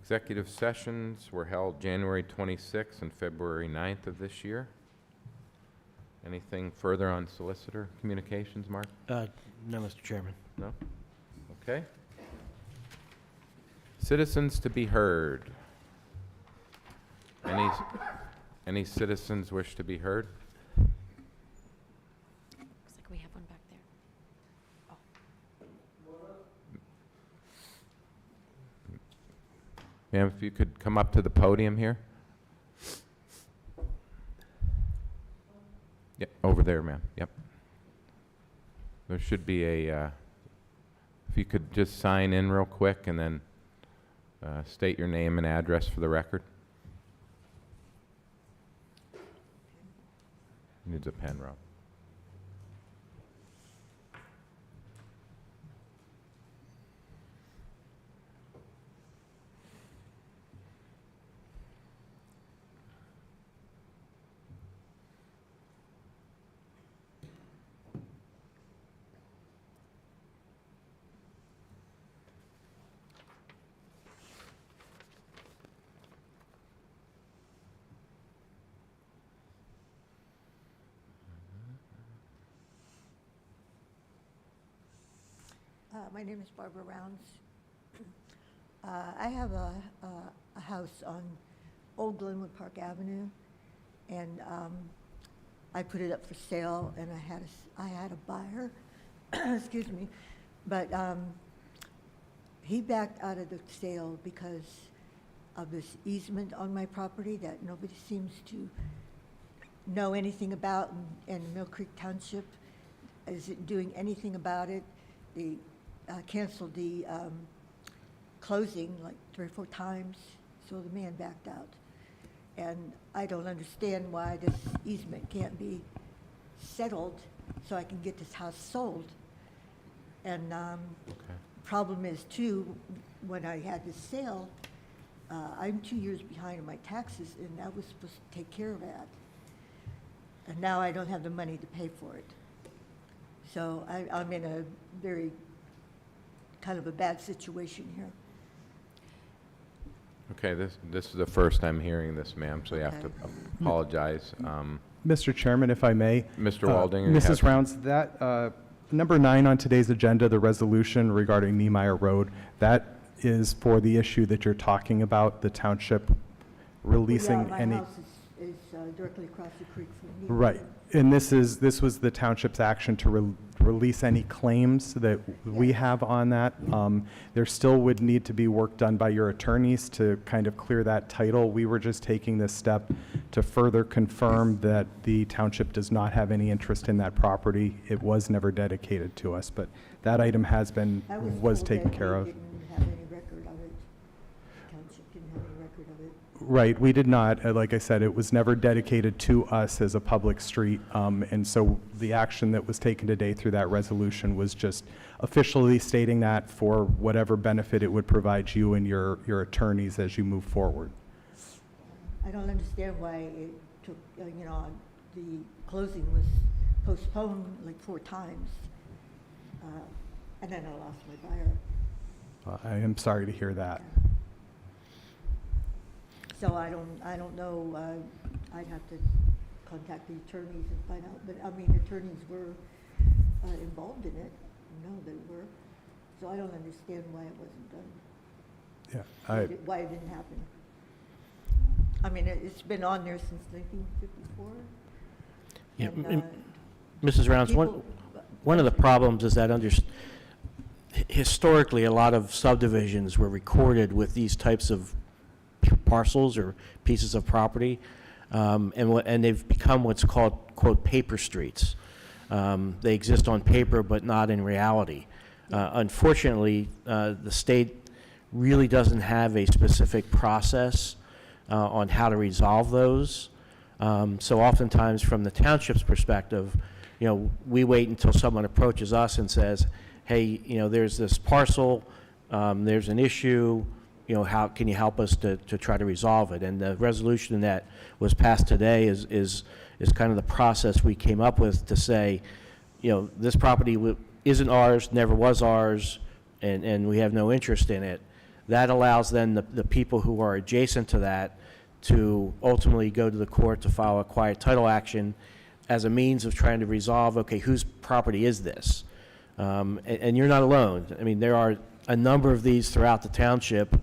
Executive sessions were held January 26th and February 9th of this year. Anything further on solicitor communications, Mark? No, Mr. Chairman. No? Okay. Citizens to be heard. Any citizens wish to be heard? Looks like we have one back there. Ma'am, if you could come up to the podium here. Yep, over there, ma'am. Yep. There should be a, if you could just sign in real quick and then state your name and address for the record. Needs a pen, Rob. My name is Barbara Rounds. I have a house on Old Glenwood Park Avenue, and I put it up for sale, and I had a buyer, excuse me, but he backed out of the sale because of this easement on my property that nobody seems to know anything about, and Mill Creek Township isn't doing anything about it. They canceled the closing like 3 or 4 times, so the man backed out. And I don't understand why this easement can't be settled so I can get this house sold. And problem is too, when I had this sale, I'm 2 years behind on my taxes, and I was supposed to take care of that. And now I don't have the money to pay for it. So I'm in a very kind of a bad situation here. Okay, this is the first I'm hearing this, ma'am, so you have to Okay. apologize. Mr. Chairman, if I may. Mr. Waldinger, you Mrs. have- Rounds, that, number 9 on today's agenda, the resolution regarding Niemeyer Road, that is for the issue that you're talking about, the township releasing Yeah, any. my house is directly across the creek from me. Right, and this was the township's action to release any claims that we have on that. There still would need to be work done by your attorneys to kind of clear that title. We were just taking this step to further confirm that the township does not have any interest in that property. It was never dedicated to us, but that item I was told taken that care they of. didn't have any record of it. Township didn't have any record of it. Right, we did not. Like I said, it was never dedicated to us as a public street. And so the action that was taken today through that resolution was just officially stating that for whatever benefit it would provide you and your attorneys as you move forward. I don't understand why it took, the closing was postponed like 4 times. And then I lost my buyer. I am sorry to hear that. So I don't know, I'd have to contact the attorneys and find out, but I mean, attorneys were involved in it, no, they were. So I don't understand why it wasn't done, Yeah, why it didn't happen. I mean, it's been on there since 1954. Yeah, and, Mrs. Rounds, people- one of the problems is that historically, a lot of subdivisions were recorded with these types of parcels or pieces of property, and they've become what's called, quote, paper streets. They exist on paper, but not in reality. Unfortunately, the state really doesn't have a specific process on how to resolve those. So oftentimes, from the township's perspective, we wait until someone approaches us and says, hey, there's this parcel, there's an issue, how can you help us to try to resolve it? And the resolution that was passed today is kind of the process we came up with to say, this property isn't ours, never was ours, and we have no interest in it. That allows then the people who are adjacent to that to ultimately go to the court to file a quiet title action as a means of trying to resolve, okay, whose property is this? And you're not alone. I mean, there are a number of these throughout the township.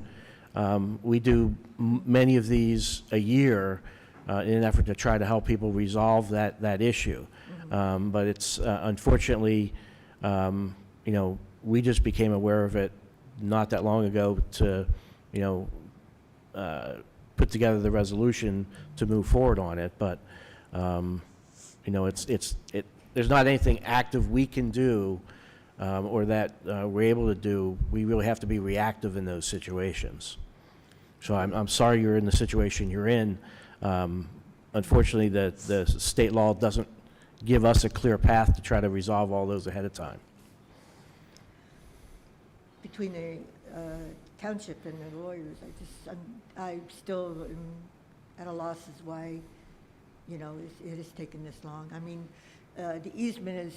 We do many of these a year in an effort to try to help people resolve that issue. But it's unfortunately, we just became aware of it not that long ago to, put together the resolution to move forward on it. But, there's not anything active we can do or that we're able to do. We really have to be reactive in those situations. So I'm sorry you're in the situation you're in. Unfortunately, the state law doesn't give us a clear path to try to resolve all those ahead of time. Between the township and the lawyers, I still am at a loss as why, it has taken this long. I mean, the easement is,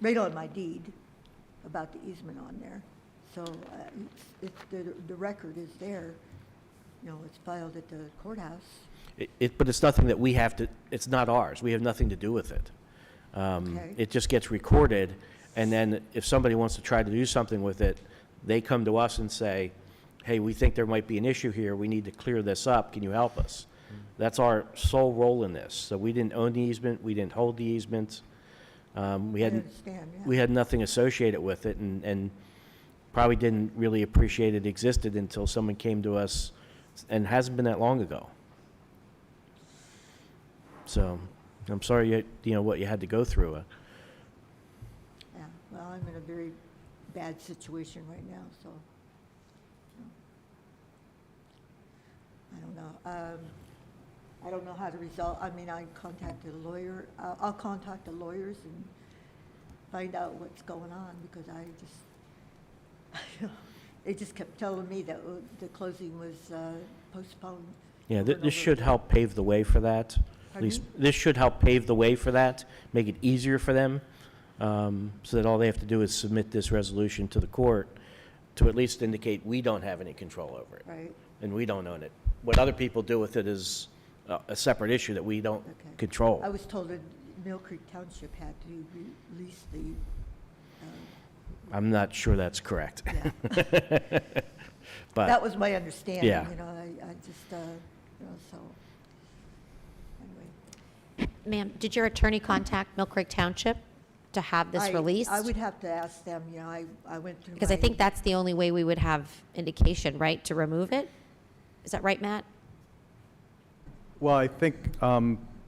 right on my deed about the easement on there. So the record is there, it's filed at the courthouse. But it's nothing that we have to, it's not ours. We have nothing to do with it. Okay. It just gets recorded, and then if somebody wants to try to do something with it, they come to us and say, hey, we think there might be an issue here. We need to clear this up. Can you help us? That's our sole role in this. So we didn't own the easement. We didn't hold the easement. We I hadn't. understand, yeah. We had nothing associated with it, and probably didn't really appreciate it existed until someone came to us, and it hasn't been that long ago. So I'm sorry what you had to go through. Yeah, well, I'm in a very bad situation right now, so, I don't know. I don't know how to resolve, I mean, I contacted a lawyer. I'll contact the lawyers and find out what's going on, because they just kept telling me that the closing was postponed. Yeah, over and this over should again. help pave the way for that. At Pardon least, me? this should help pave the way for that, make it easier for them, so that all they have to do is submit this resolution to the court to at least indicate we don't have any control over it. Right, And we don't own it. What other people do with it is a separate issue that we don't okay. control. I was told that Mill Creek Township had to release the, I'm not sure that's correct. yeah. But That was my understanding, Yeah. I just, so, anyway. Ma'am, did your attorney contact Mill Creek Township to have this released? I would have to ask them, I went through Because I my- think that's the only way we would have indication, right, to remove it? Is that right, Matt? Well, I think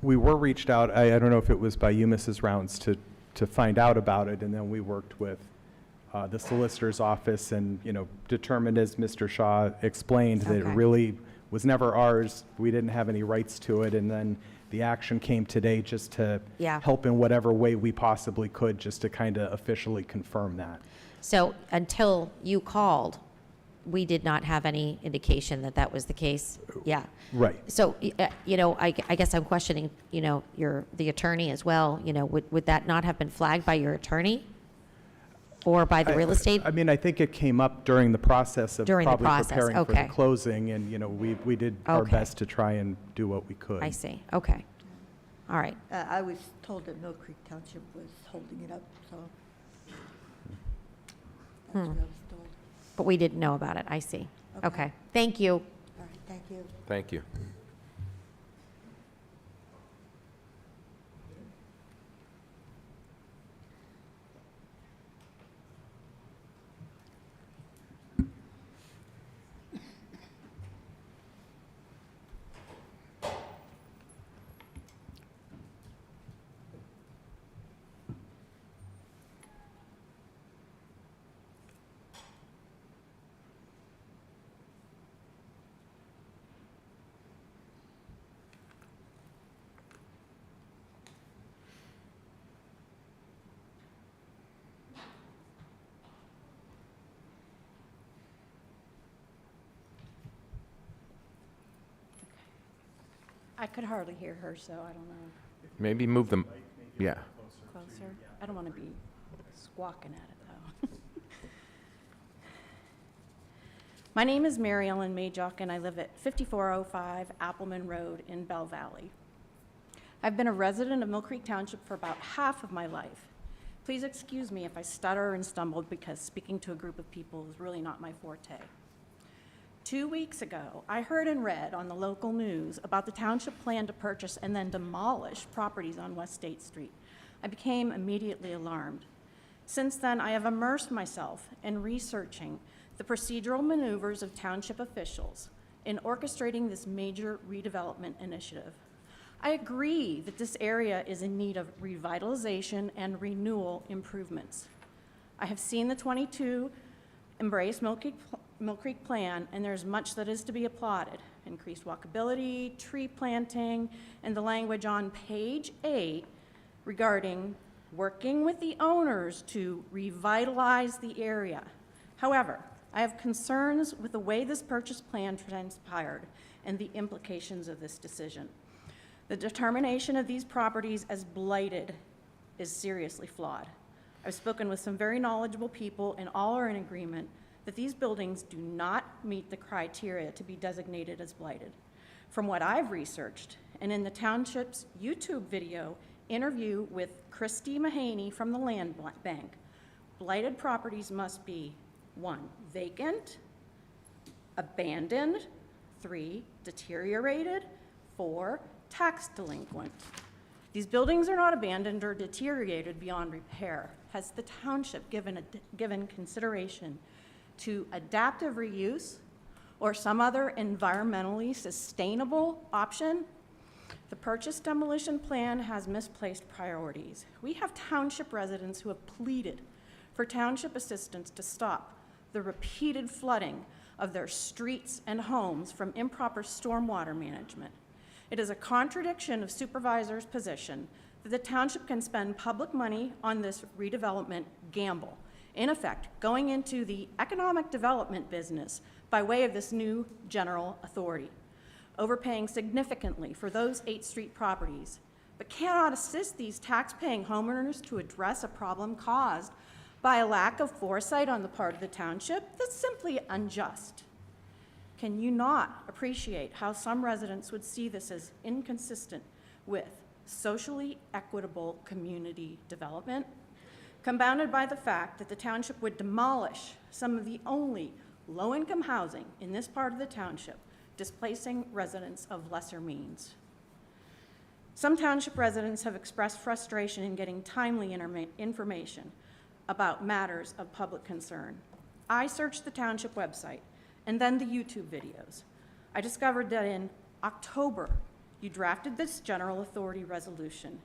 we were reached out, I don't know if it was by you, Mrs. Rounds, to find out about it, and then we worked with the solicitor's office and, determined, as Mr. Shaw explained, that it Okay. really was never ours. We didn't have any rights to it, and then the action came today just to Yeah. help in whatever way we possibly could, just to kind of officially confirm that. So until you called, we did not have any indication that that was the case? Yeah. Right. So, I guess I'm questioning, the attorney as well, would that not have been flagged by your attorney? Or by the real estate? I mean, I think it came up during the process of During the probably process, preparing for okay. the closing, and, we did our Okay. best to try and do what we could. I see, okay. All right, I was told that Mill Creek Township was holding it up, so, That's what I was told. But we didn't know about it, I see. Okay. Okay, thank you. All right, thank you. Thank you. I could hardly hear her, so I don't know. Maybe move them, yeah. Closer? I don't want to be squawking at it, though. My name is Mary Ellen Majock, and I live at 5405 Appleman Road in Bell Valley. I've been a resident of Mill Creek Township for about half of my life. Please excuse me if I stutter and stumble, because speaking to a group of people is really not my forte. 2 weeks ago, I heard and read on the local news about the township plan to purchase and then demolish properties on West State Street. I became immediately alarmed. Since then, I have immersed myself in researching the procedural maneuvers of township officials in orchestrating this major redevelopment initiative. I agree that this area is in need of revitalization and renewal improvements. I have seen the 22 Embrace Mill Creek plan, and there's much that is to be applauded. Increased walkability, tree planting, and the language on page 8 regarding working with the owners to revitalize the area. However, I have concerns with the way this purchase plan transpired and the implications of this decision. The determination of these properties as blighted is seriously flawed. I've spoken with some very knowledgeable people, and all are in agreement that these buildings do not meet the criteria to be designated as blighted. From what I've researched, and in the township's YouTube video interview with Christy Mahaney from the Land Bank, blighted properties must be 1, vacant, abandoned, 3, deteriorated, 4, tax delinquent. These buildings are not abandoned or deteriorated beyond repair. Has the township given consideration to adaptive reuse or some other environmentally sustainable option? The purchase demolition plan has misplaced priorities. We have township residents who have pleaded for township assistance to stop the repeated flooding of their streets and homes from improper stormwater management. It is a contradiction of supervisor's position that the township can spend public money on this redevelopment gamble, in effect, going into the economic development business by way of this new general authority, overpaying significantly for those 8th Street properties, but cannot assist these tax-paying homeowners to address a problem caused by a lack of foresight on the part of the township that's simply unjust. Can you not appreciate how some residents would see this as inconsistent with socially equitable community development, compounded by the fact that the township would demolish some of the only low-income housing in this part of the township, displacing residents of lesser means? Some township residents have expressed frustration in getting timely information about matters of public concern. I searched the township website and then the YouTube videos. I discovered that in October, you drafted this general authority resolution.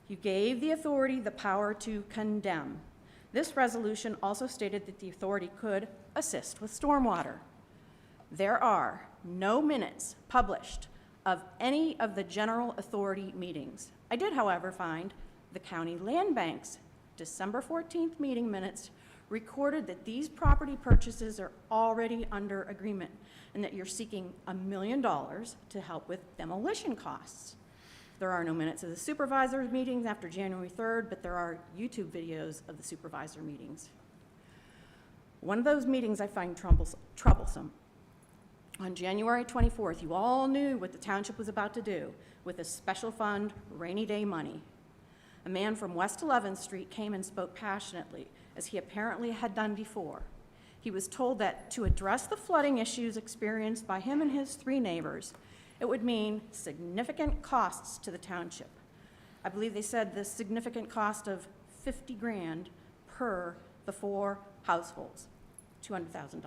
You gave the authority the power to condemn. This resolution also stated that the authority could assist with stormwater. There are no minutes published of any of the general authority meetings. I did, however, find the county land bank's December 14th meeting minutes recorded that these property purchases are already under agreement and that you're seeking $1 million to help with demolition costs. There are no minutes of the supervisors meetings after January 3rd, but there are YouTube videos of the supervisor meetings. One of those meetings I find troublesome. On January 24th, you all knew what the township was about to do with a special fund rainy day money. A man from West 11th Street came and spoke passionately, as he apparently had done before. He was told that to address the flooding issues experienced by him and his 3 neighbors, it would mean significant costs to the township. I believe they said the significant cost of $50,000 per the 4 households, $200,000.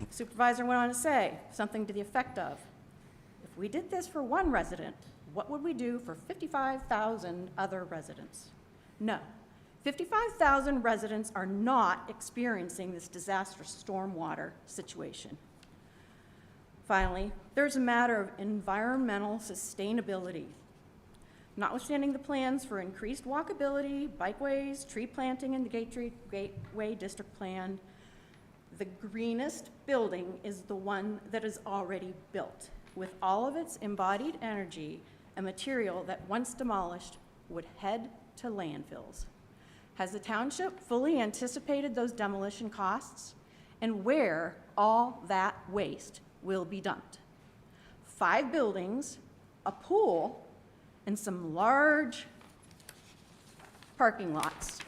Supervisor went on to say something to the effect of, if we did this for 1 resident, what would we do for 55,000 other residents? No, 55,000 residents are not experiencing this disastrous stormwater situation. Finally, there's a matter of environmental sustainability. Notwithstanding the plans for increased walkability, bikeways, tree planting in the Gateway District Plan, the greenest building is the one that is already built, with all of its embodied energy and material that once demolished would head to landfills. Has the township fully anticipated those demolition costs and where all that waste will be dumped? 5 buildings, a pool, and some large parking lots.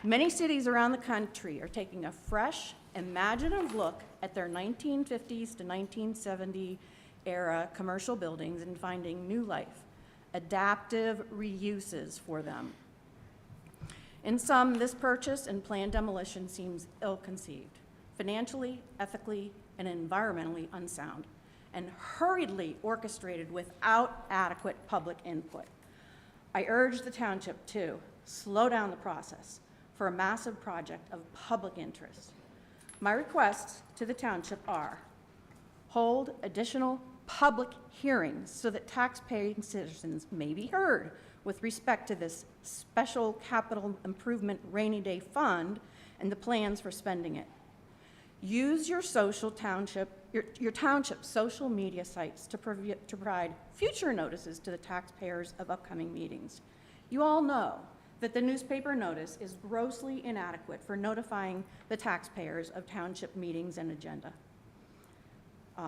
Many cities around the country are taking a fresh, imaginative look at their 1950s to 1970 era commercial buildings and finding new life, adaptive reuses for them. In sum, this purchase and planned demolition seems ill-conceived, financially, ethically, and environmentally unsound, and hurriedly orchestrated without adequate public input. I urge the township to slow down the process for a massive project of public interest. My requests to the township are: hold additional public hearings so that taxpaying citizens may be heard with respect to this special capital improvement rainy day fund and the plans for spending it. Use your your township social media sites to provide future notices to the taxpayers of upcoming meetings. You all know that the newspaper notice is grossly inadequate for notifying the taxpayers of township meetings and agenda.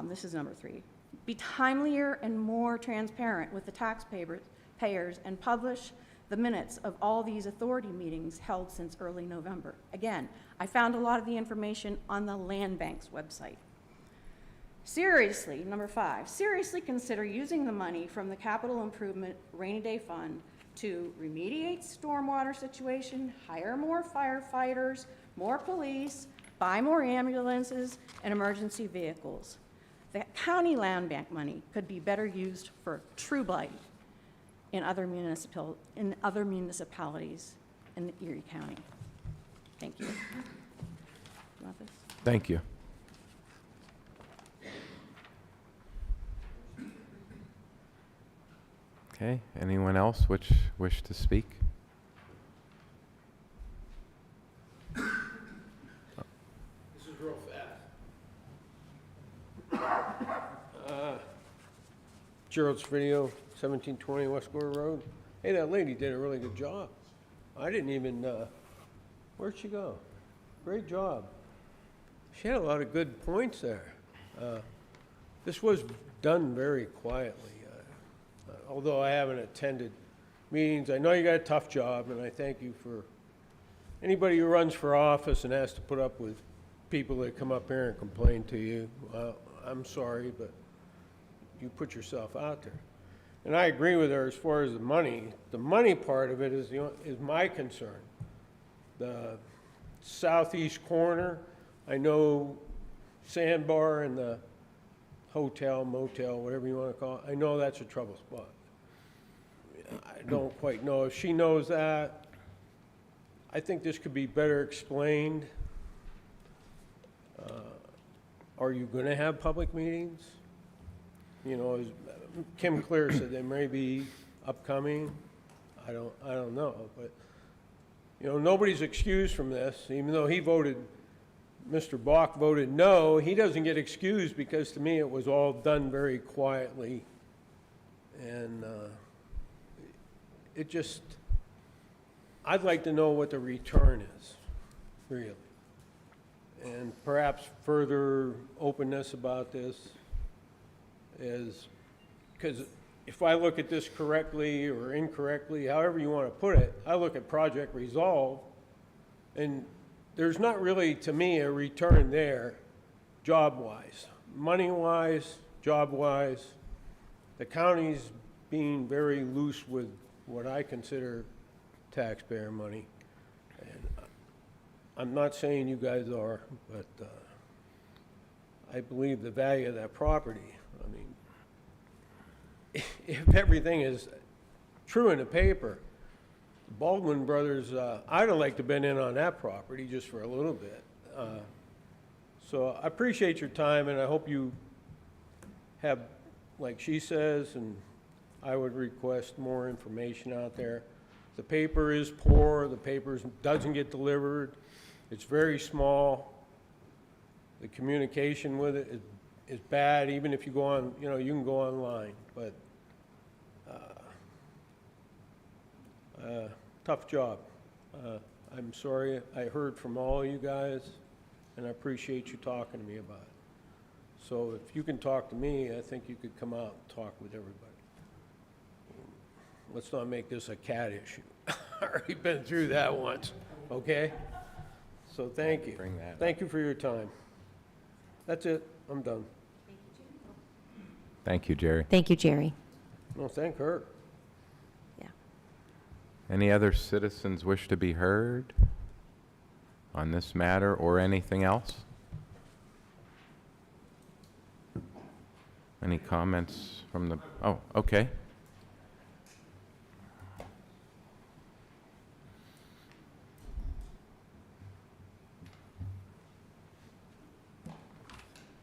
This is number 3. Be timelier and more transparent with the taxpayers and publish the minutes of all these authority meetings held since early November. Again, I found a lot of the information on the Land Bank's website. Seriously, number 5, seriously consider using the money from the Capital Improvement Rainy Day Fund to remediate stormwater situation, hire more firefighters, more police, buy more ambulances and emergency vehicles. The county land bank money could be better used for true blight in other municipalities in Erie County. Thank you. You want this? Thank you. Okay, anyone else wish to speak? This is real fast. Gerald Svidio, 1720 West Gore Road. Hey, that lady did a really good job. I didn't even, where'd she go? Great job. She had a lot of good points there. This was done very quietly. Although I haven't attended meetings, I know you got a tough job, and I thank you for anybody who runs for office and has to put up with people that come up here and complain to you. I'm sorry, but you put yourself out there. And I agree with her as far as the money. The money part of it is my concern. The southeast corner, I know Sandbar and the hotel, motel, whatever you want to call it, I know that's a trouble spot. I don't quite know if she knows that. I think this could be better explained. Are you going to have public meetings? You know, as Kim Clear said, they may be upcoming. I don't know, but you know, nobody's excused from this. Even though Mr. Bach voted no, he doesn't get excused because to me it was all done very quietly, and I'd like to know what the return is, really. And perhaps further openness about this is, because if I look at this correctly or incorrectly, however you want to put it, I look at Project Resolve, and there's not really, to me, a return there, job-wise. Money-wise, job-wise, the county's being very loose with what I consider taxpayer money. And I'm not saying you guys are, but I believe the value of that property, I mean, if everything is true in the paper, Baldwin Brothers, I'd have liked to have been in on that property just for a little bit. So I appreciate your time, and I hope you have, like she says, and I would request more information out there. The paper is poor, the paper doesn't get delivered, it's very small. The communication with it is bad, even if you go on, you know, you can go online, but tough job. I'm sorry, I heard from all you guys, and I appreciate you talking to me about it. So if you can talk to me, I think you could come out and talk with everybody. Let's not make this a cat issue. I've already been through that once, okay? So thank you. Bring that Thank you for your time. That's it, I'm done. Thank you, Jerry. Thank you, Jerry. No, thank her. Yeah. Any other citizens wish to be heard on this matter or anything else? Any comments from the, oh, okay.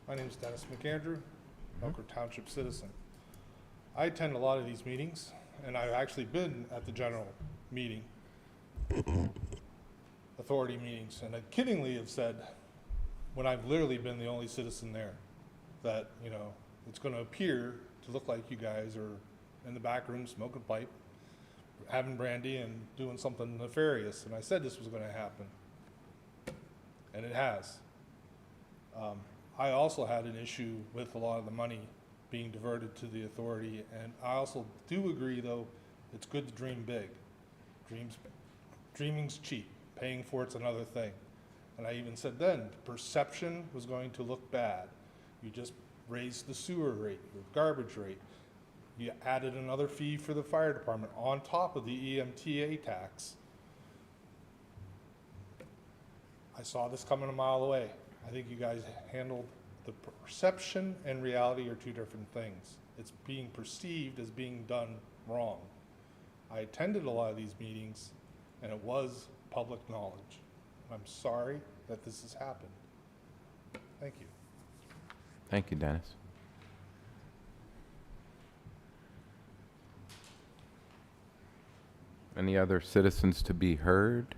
My name is Dennis McAndrew, Elk Grove Township citizen. I attend a lot of these meetings, and I've actually been at the general meeting, authority meetings, and I kiddingly have said, when I've literally been the only citizen there, that, you know, it's going to appear to look like you guys are in the back room smoking pipe, having brandy, and doing something nefarious. And I said this was going to happen, and it has. I also had an issue with a lot of the money being diverted to the authority, and I also do agree, though, it's good to dream big. Dreaming's cheap. Paying for it's another thing. And I even said then, perception was going to look bad. You just raised the sewer rate, your garbage rate. You added another fee for the fire department on top of the EMTA tax. I saw this coming a mile away. I think you guys handled the perception and reality are two different things. It's being perceived as being done wrong. I attended a lot of these meetings, and it was public knowledge. I'm sorry that this has happened. Thank you. Thank you, Dennis. Any other citizens to be heard?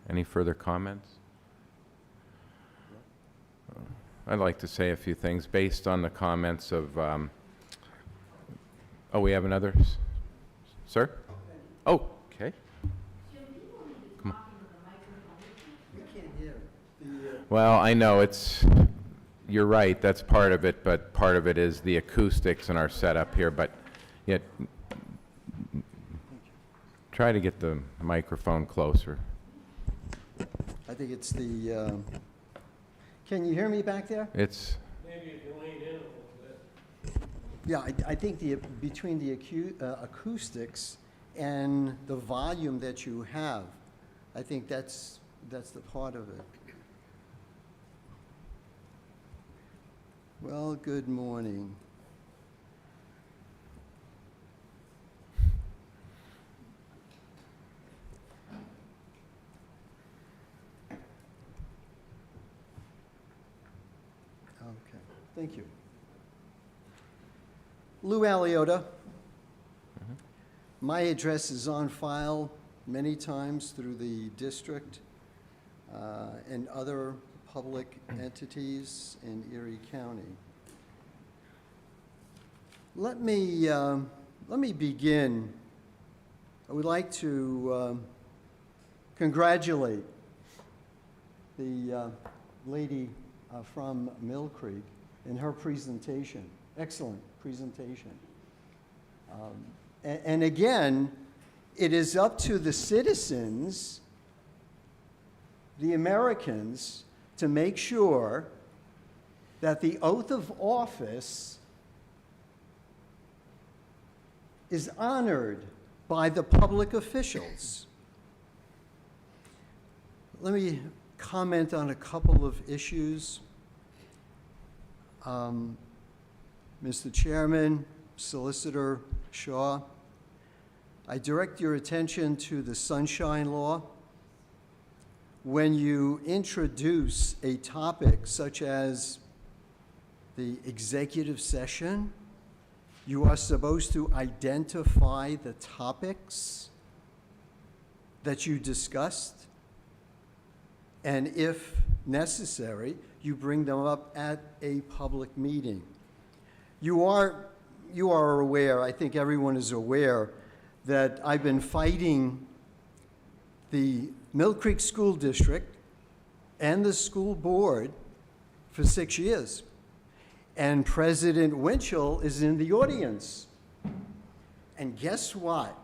Any further comments? I'd like to say a few things based on the comments of, oh, we have another, sir? Oh, okay. Come on. Well, I know you're right, that's part of it, but part of it is the acoustics in our setup here, but yet, try to get the microphone closer. I think it's the, can you hear me back there? It's, Maybe if you lean in a little bit. Yeah, I think between the acoustics and the volume that you have, I think that's the part of it. Well, good morning. Okay, thank you. Lou Aliota. My address is on file many times through the district and other public entities in Erie County. Let me begin. I would like to congratulate the lady from Mill Creek in her presentation. Excellent presentation. And again, it is up to the citizens, the Americans, to make sure that the oath of office is honored by the public officials. Let me comment on a couple of issues. Mr. Chairman, Solicitor Shaw, I direct your attention to the Sunshine Law. When you introduce a topic such as the executive session, you are supposed to identify the topics that you discussed, and if necessary, you bring them up at a public meeting. You are aware, I think everyone is aware, that I've been fighting the Mill Creek School District and the school board for 6 years. And President Winchell is in the audience. And guess what?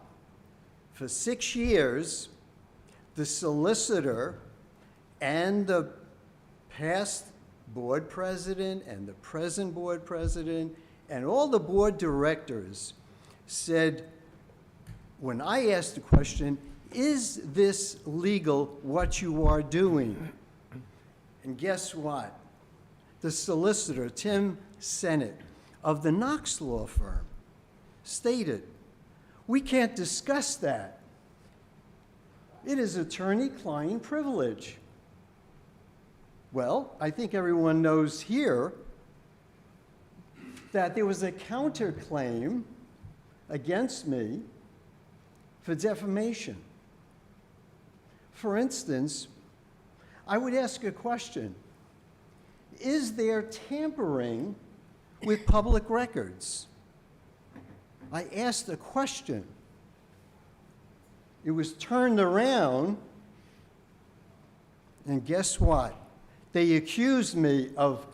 For 6 years, the solicitor and the past board president and the present board president and all the board directors said, when I asked the question, is this legal what you are doing? And guess what? The solicitor, Tim Sennett, of the Knox Law Firm, stated, we can't discuss that. It is attorney-client privilege. Well, I think everyone knows here that there was a counterclaim against me for defamation. For instance, I would ask a question. Is there tampering with public records? I asked a question. It was turned around, and guess what? They accused me of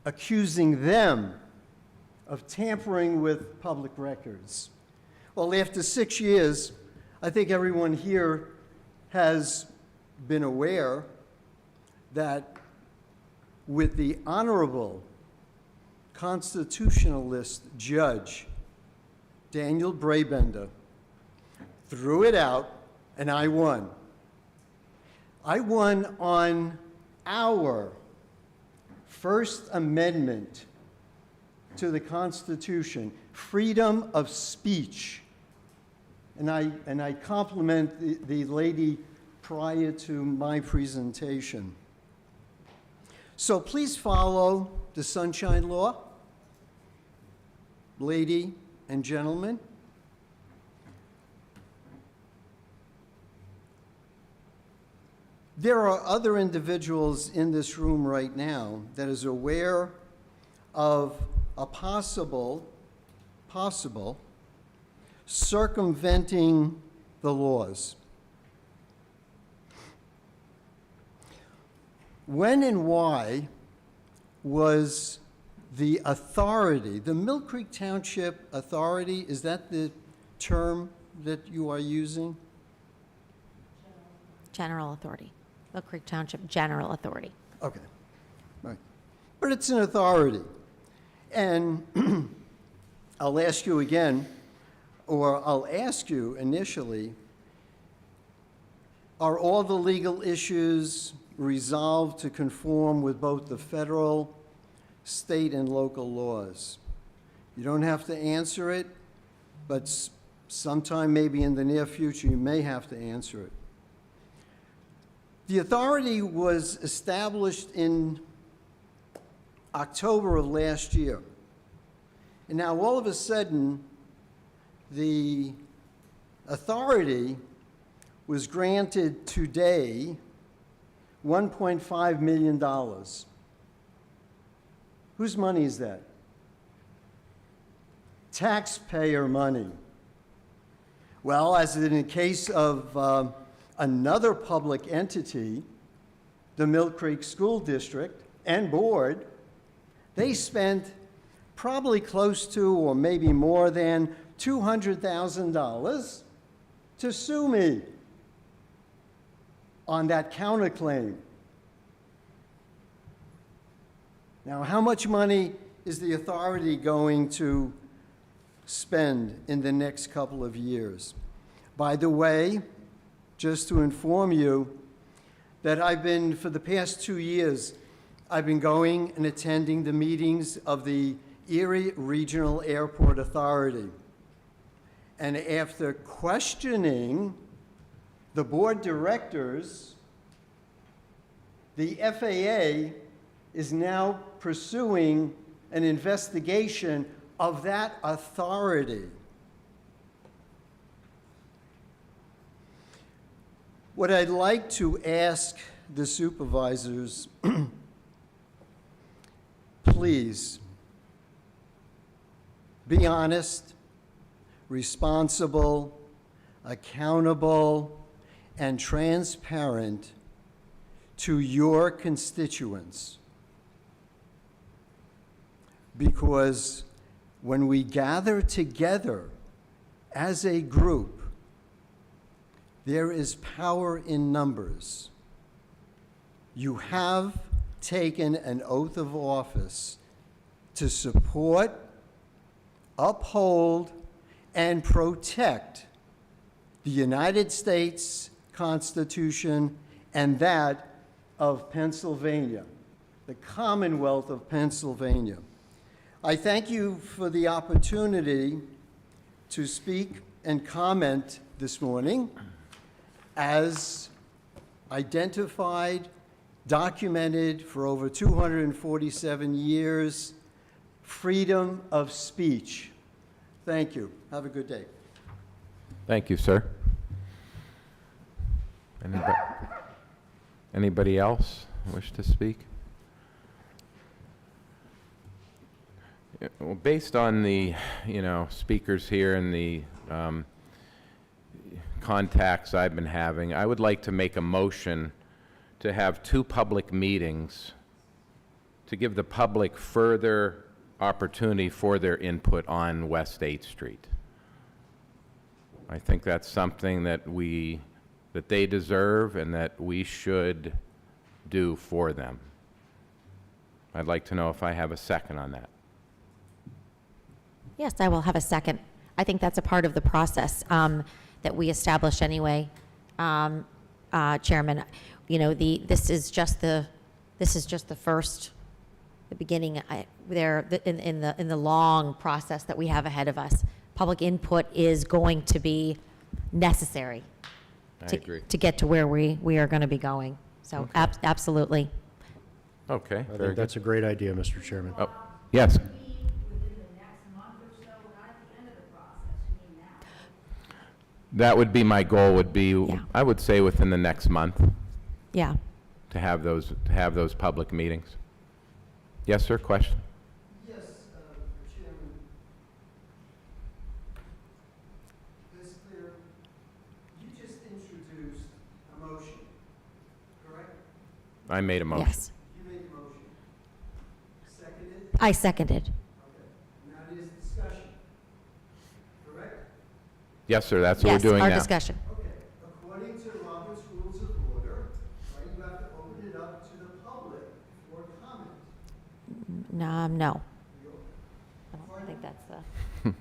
accusing them of tampering with public records. Well, after 6 years, I think everyone here has been aware that with the Honorable Constitutionalist Judge Daniel Brabender, threw it out, and I won. I won on our First Amendment to the Constitution, freedom of speech. And I compliment the lady prior to my presentation. So please follow the Sunshine Law, lady and gentlemen. There are other individuals in this room right now that is aware of a possible circumventing the laws. When and why was the authority, the Mill Creek Township Authority, is that the term that you are using? General Authority. Mill Creek Township General Authority. Okay, right. But it's an authority. And I'll ask you again, or I'll ask you initially, are all the legal issues resolved to conform with both the federal, state, and local laws? You don't have to answer it, but sometime maybe in the near future you may have to answer it. The authority was established in October of last year. And now all of a sudden, the authority was granted today $1.5 million. Whose money is that? Taxpayer money. Well, as in the case of another public entity, the Mill Creek School District and Board, They spent probably close to, or maybe more than, $200,000 to sue me on that counterclaim. Now, how much money is the authority going to spend in the next couple of years? By the way, just to inform you that for the past 2 years, I've been going and attending the meetings of the Erie Regional Airport Authority. And after questioning the board directors, the FAA is now pursuing an investigation of that authority. What I'd like to ask the supervisors, please be honest, responsible, accountable, and transparent to your constituents. Because when we gather together as a group, there is power in numbers. You have taken an oath of office to support, uphold, and protect the United States Constitution and that of Pennsylvania, the Commonwealth of Pennsylvania. I thank you for the opportunity to speak and comment this morning. As identified, documented for over 247 years, freedom of speech. Thank you. Have a good day. Thank you, sir. Anybody else wish to speak? Yeah, well, based on the, speakers here and the contacts I've been having, I would like to make a motion to have 2 public meetings to give the public further opportunity for their input on West 8th Street. I think that's something that they deserve and that we should do for them. I'd like to know if I have a second on that. Yes, I will have a second. I think that's a part of the process that we establish anyway, Chairman. This is just the first, the beginning in the long process that we have ahead of us. Public input is going to be necessary I agree. to get to where we are going to be going. So Okay. Absolutely. Okay, I very think good. that's a great idea, Mr. Chairman. Oh, yes. That would be my goal, I would say within the next month, Yeah. to have those public meetings. Yes, sir, question? Yes, Chairman. Ms. Clear, you just introduced a motion, correct? I made a motion. Yes. You made the motion. Seconded? I seconded. Okay. Now it is discussion, correct? Yes, sir, that's what we're doing now. Yes, our discussion. Okay. According to Robert's Rules of Order, right, you have to open it up to the public for comment. No. I don't think that's the,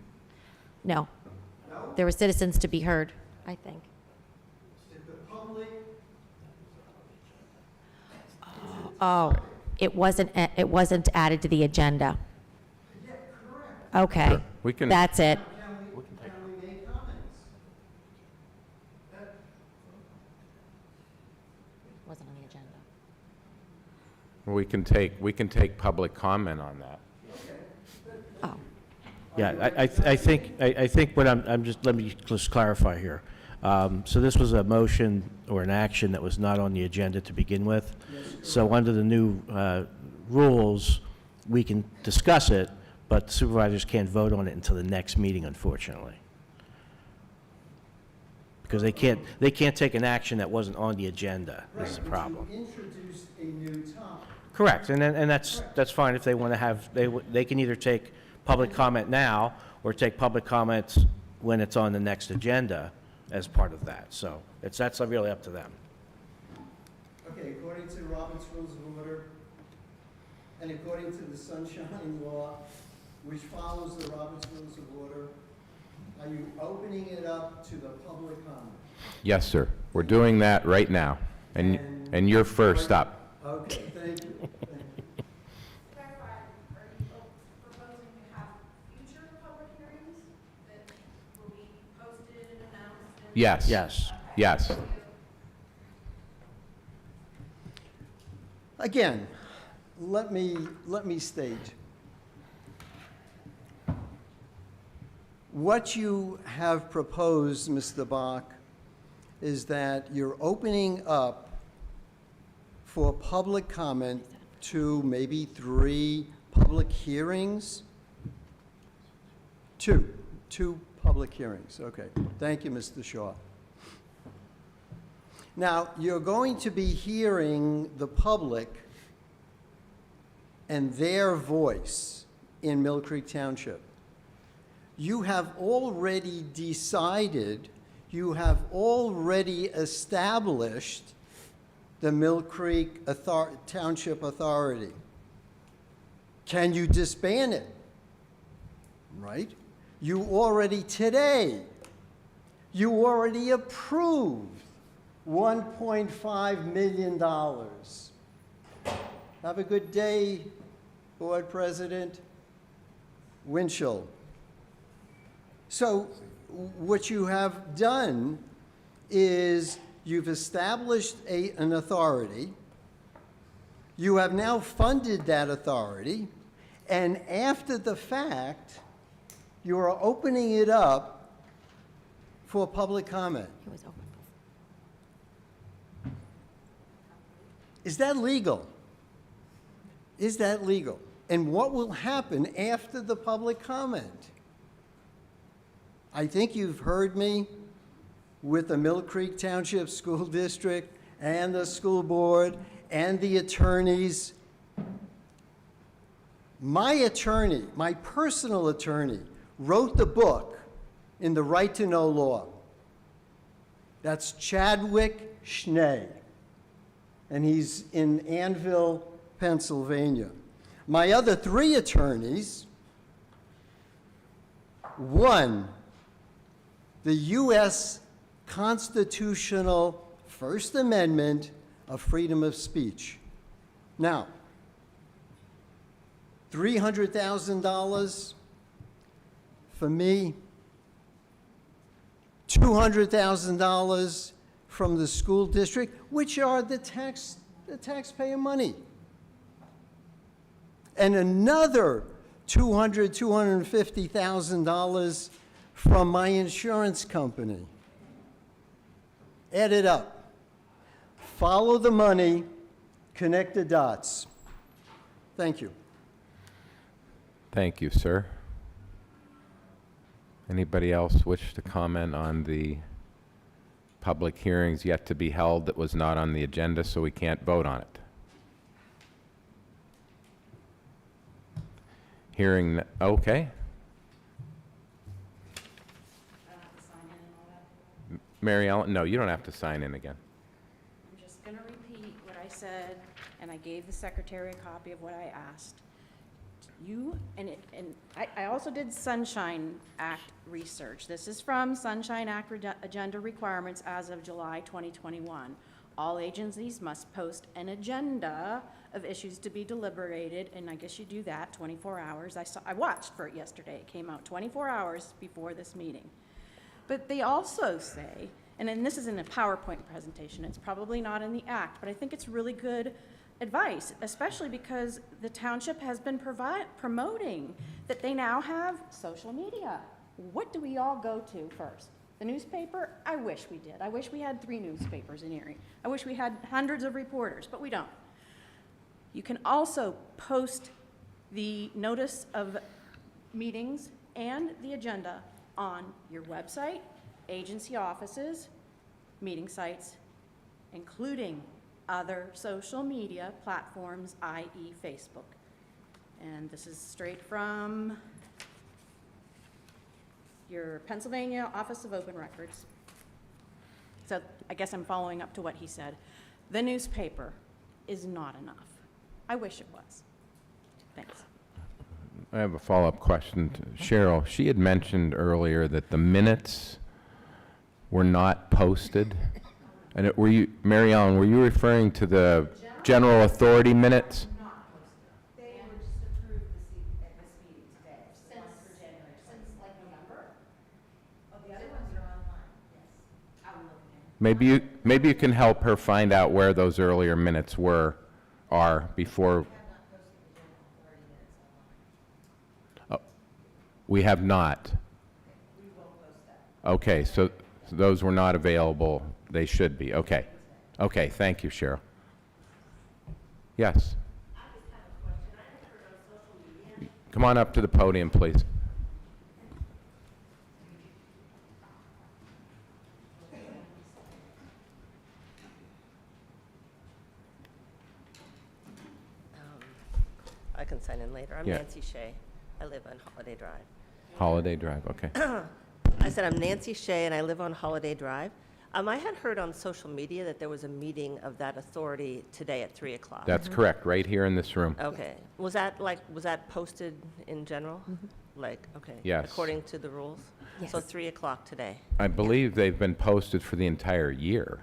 no. There were citizens to be heard, I think. Did the public? Oh, it wasn't added to the agenda. Yeah, correct. Okay. Sure. We can- That's it. Can we make comments? Wasn't on the agenda. We can take public comment on that. Oh, Yeah, I think what let me just clarify here. So this was a motion or an action that was not on the agenda to begin with. So under the new rules, we can discuss it, but the supervisors can't vote on it until the next meeting, unfortunately. Because they can't take an action that wasn't on the agenda, is the problem. You introduced a new topic. Correct, and that's fine if they want to have, they can either take public comment now or take public comments when it's on the next agenda as part of that. So that's really up to them. Okay, according to Robert's Rules of Order, and according to the Sunshine Law, which follows the Robert's Rules of Order, are you opening it up to the public comment? Yes, sir. We're doing that right now. And you're first up. Okay, thank you. Clarify, are you proposing to have future public hearings that will be posted and announced? Yes. Yes. Yes. Again, let me state. What you have proposed, Mr. Bach, is that you're opening up for public comment to maybe 3 public hearings? 2 public hearings, okay. Thank you, Mr. Shaw. Now, you're going to be hearing the public and their voice in Mill Creek Township. You have already decided, you have already established the Mill Creek Township Authority. Can you disband it? Right? You already today, you already approved $1.5 million. Have a good day, Board President Winchell. So what you have done is you've established an authority. You have now funded that authority. And after the fact, you are opening it up for public comment. It was open. Is that legal? Is that legal? And what will happen after the public comment? I think you've heard me with the Mill Creek Township School District and the school board and the attorneys. My attorney, my personal attorney, wrote the book in the Right to Know law. That's Chadwick Schnee, and he's in Annville, Pennsylvania. My other 3 attorneys, one, the U.S. constitutional First Amendment of freedom of speech. Now, $300,000 for me, $200,000 from the school district, which are the taxpayer money. And another $250,000 from my insurance company. Add it up. Follow the money, connect the dots. Thank you. Thank you, sir. Anybody else wish to comment on the public hearings yet to be held that was not on the agenda, so we can't vote on it? Hearing, okay. Mary Ellen, no, you don't have to sign in again. I'm just going to repeat what I said, and I gave the secretary a copy of what I asked. I also did Sunshine Act research. This is from Sunshine Act agenda requirements as of July 2021. All agencies must post an agenda of issues to be deliberated, and I guess you do that 24 hours. I watched for it yesterday. It came out 24 hours before this meeting. But they also say, and then this is in a PowerPoint presentation, it's probably not in the act, but I think it's really good advice, especially because the township has been promoting that they now have social media. What do we all go to first? The newspaper? I wish we did. I wish we had 3 newspapers in Erie. I wish we had hundreds of reporters, but we don't. You can also post the notice of meetings and the agenda on your website, agency offices, meeting sites, including other social media platforms, i.e. Facebook. And this is straight from your Pennsylvania Office of Open Records. So I guess I'm following up to what he said. The newspaper is not enough. I wish it was. Thanks. I have a follow-up question to Cheryl. She had mentioned earlier that the minutes were not posted. And were you, Mary Ellen, were you referring to the general authority minutes? They were just approved at this meeting today, the ones for January. Since like November? Oh, the other ones are online, yes. I'm looking at it. Maybe you can help her find out where those earlier minutes are before. We have not. Okay, so those were not available. They should be. Okay. Okay, thank you, Cheryl. Yes. Come on up to the podium, please. I can sign in later. I'm Yeah. Nancy Shea. I live on Holiday Drive. Holiday Drive, okay. I said I'm Nancy Shea and I live on Holiday Drive. I had heard on social media that there was a meeting of that authority today at 3 o'clock. That's correct, right here in this room. Okay. Was that posted in general? Like, okay. Yes. According to the rules? Yes. So 3 o'clock today. I believe they've been posted for the entire year.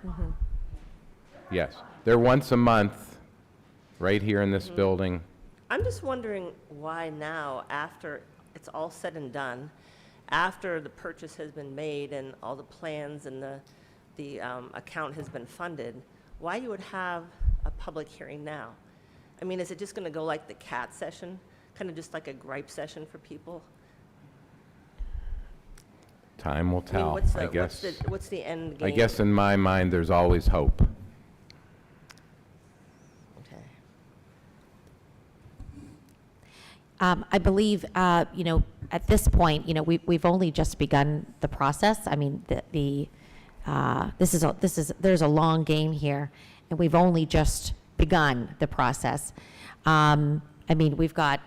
Yes. They're once a month, right here in this building. I'm just wondering why now, after it's all said and done, after the purchase has been made and all the plans and the account has been funded, why you would have a public hearing now? I mean, is it just going to go like the CAT session, kind of just like a gripe session for people? Time will I mean, tell, I guess. What's the end game? I guess in my mind, there's always hope. Okay. I believe, at this point, we've only just begun the process. I mean, there's a long game here, and we've only just begun the process. I mean, we've got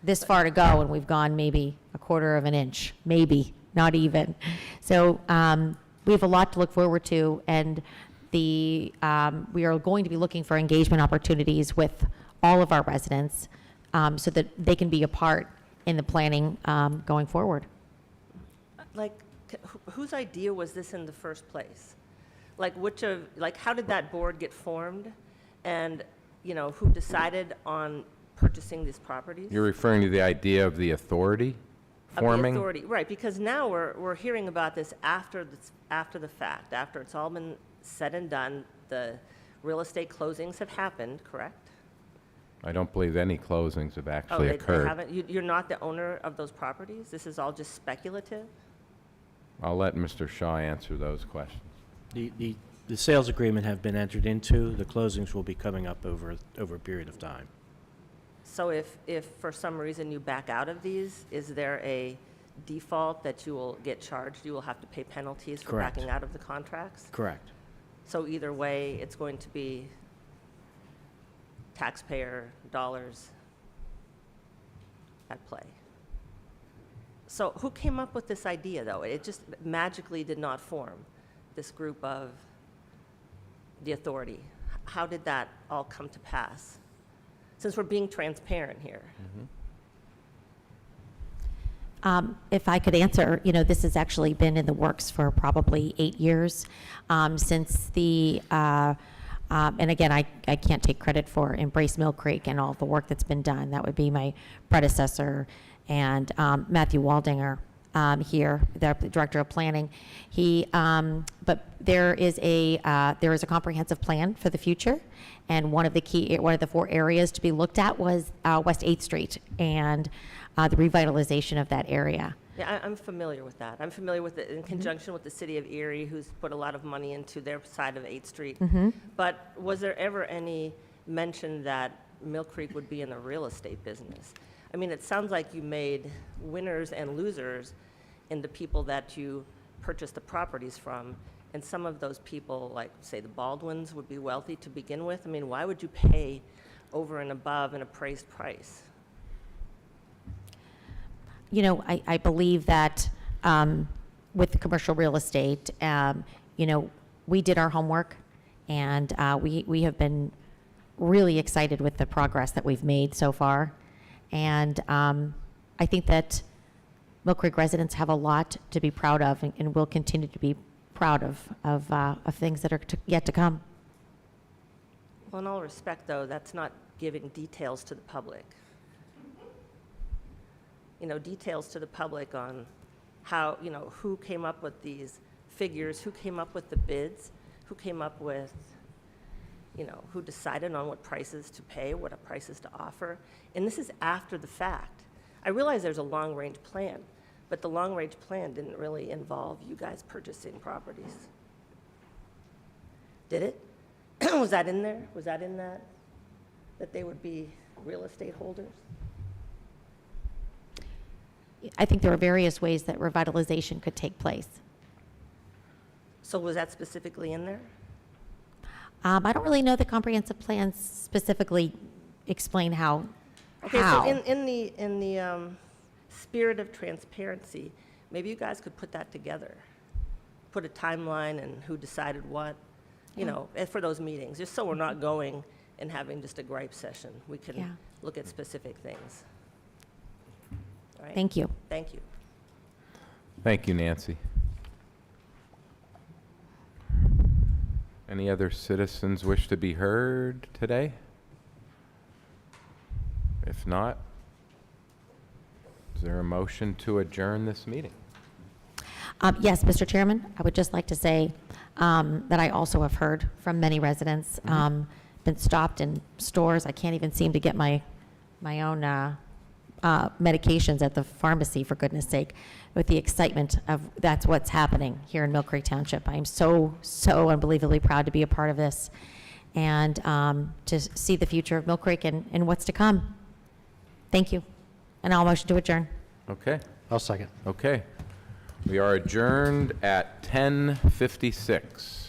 this far to go, and we've gone maybe a quarter of an inch, maybe, not even. So we have a lot to look forward to, and we are going to be looking for engagement opportunities with all of our residents so that they can be a part in the planning going forward. Like, whose idea was this in the first place? Like, how did that board get formed? And, who decided on purchasing these properties? You're referring to the idea of the authority forming? Of the authority, right, because now we're hearing about this after the fact, after it's all been said and done, the real estate closings have happened, correct? I don't believe any closings have actually They occurred. haven't? You're not the owner of those properties? This is all just speculative? I'll let Mr. Shaw answer those questions. The sales agreement have been entered into. The closings will be coming up over a period of time. So if for some reason you back out of these, is there a default that you will get charged? You will have to pay penalties for Correct. backing out of the contracts? Correct. So either way, it's going to be taxpayer dollars at play. So who came up with this idea, though? It just magically did not form, this group of the authority. How did that all come to pass? Since we're being transparent here. If I could answer, this has actually been in the works for probably 8 years since and again, I can't take credit for Embrace Mill Creek and all the work that's been done. That would be my predecessor and Matthew Waldinger here, the Director of Planning. But there is a comprehensive plan for the future, and one of the 4 areas to be looked at was West 8th Street and the revitalization of that area. Yeah, I'm familiar with that. I'm familiar with it in conjunction with the city of Erie, who's put a lot of money into their side of 8th Street. But was there ever any mention that Mill Creek would be in the real estate business? I mean, it sounds like you made winners and losers in the people that you purchased the properties from, And some of those people, like, say, the Baldwins, would be wealthy to begin with. I mean, why would you pay over and above an appraised price? You know, I believe that with the commercial real estate, you know, we did our homework, and we have been really excited with the progress that we've made so far. And I think that Mill Creek residents have a lot to be proud of, and will continue to be proud of things that are yet to come. Well, in all respect, though, that's not giving details to the public. You know, details to the public on how, you know, who came up with these figures, who came up with the bids, who came up with, you know, who decided on what prices to pay, what prices to offer. And this is after the fact. I realize there's a long-range plan, but the long-range plan didn't really involve you guys purchasing properties. Did it? Was that in there? Was that in that they would be real estate holders? I think there are various ways that revitalization could take place. So was that specifically in there? I don't really know the comprehensive plans specifically explain how. Okay, so in the spirit of transparency, maybe you guys could put that together. Put a timeline and who decided what, you know, for those meetings, just so we're not going and having just a gripe session. We can look at specific things. All right? Thank you. Thank you. Thank you, Nancy. Any other citizens wish to be heard today? If not, is there a motion to adjourn this meeting? Yes, Mr. Chairman, I would just like to say that I also have heard from many residents, been stopped in stores. I can't even seem to get my own medications at the pharmacy, for goodness sake, with the excitement of that's what's happening here in Mill Creek Township. I'm so unbelievably proud to be a part of this, and to see the future of Mill Creek and what's to come. Thank you. And I'll motion to adjourn. Okay. I'll second. Okay. We are adjourned at 10:56.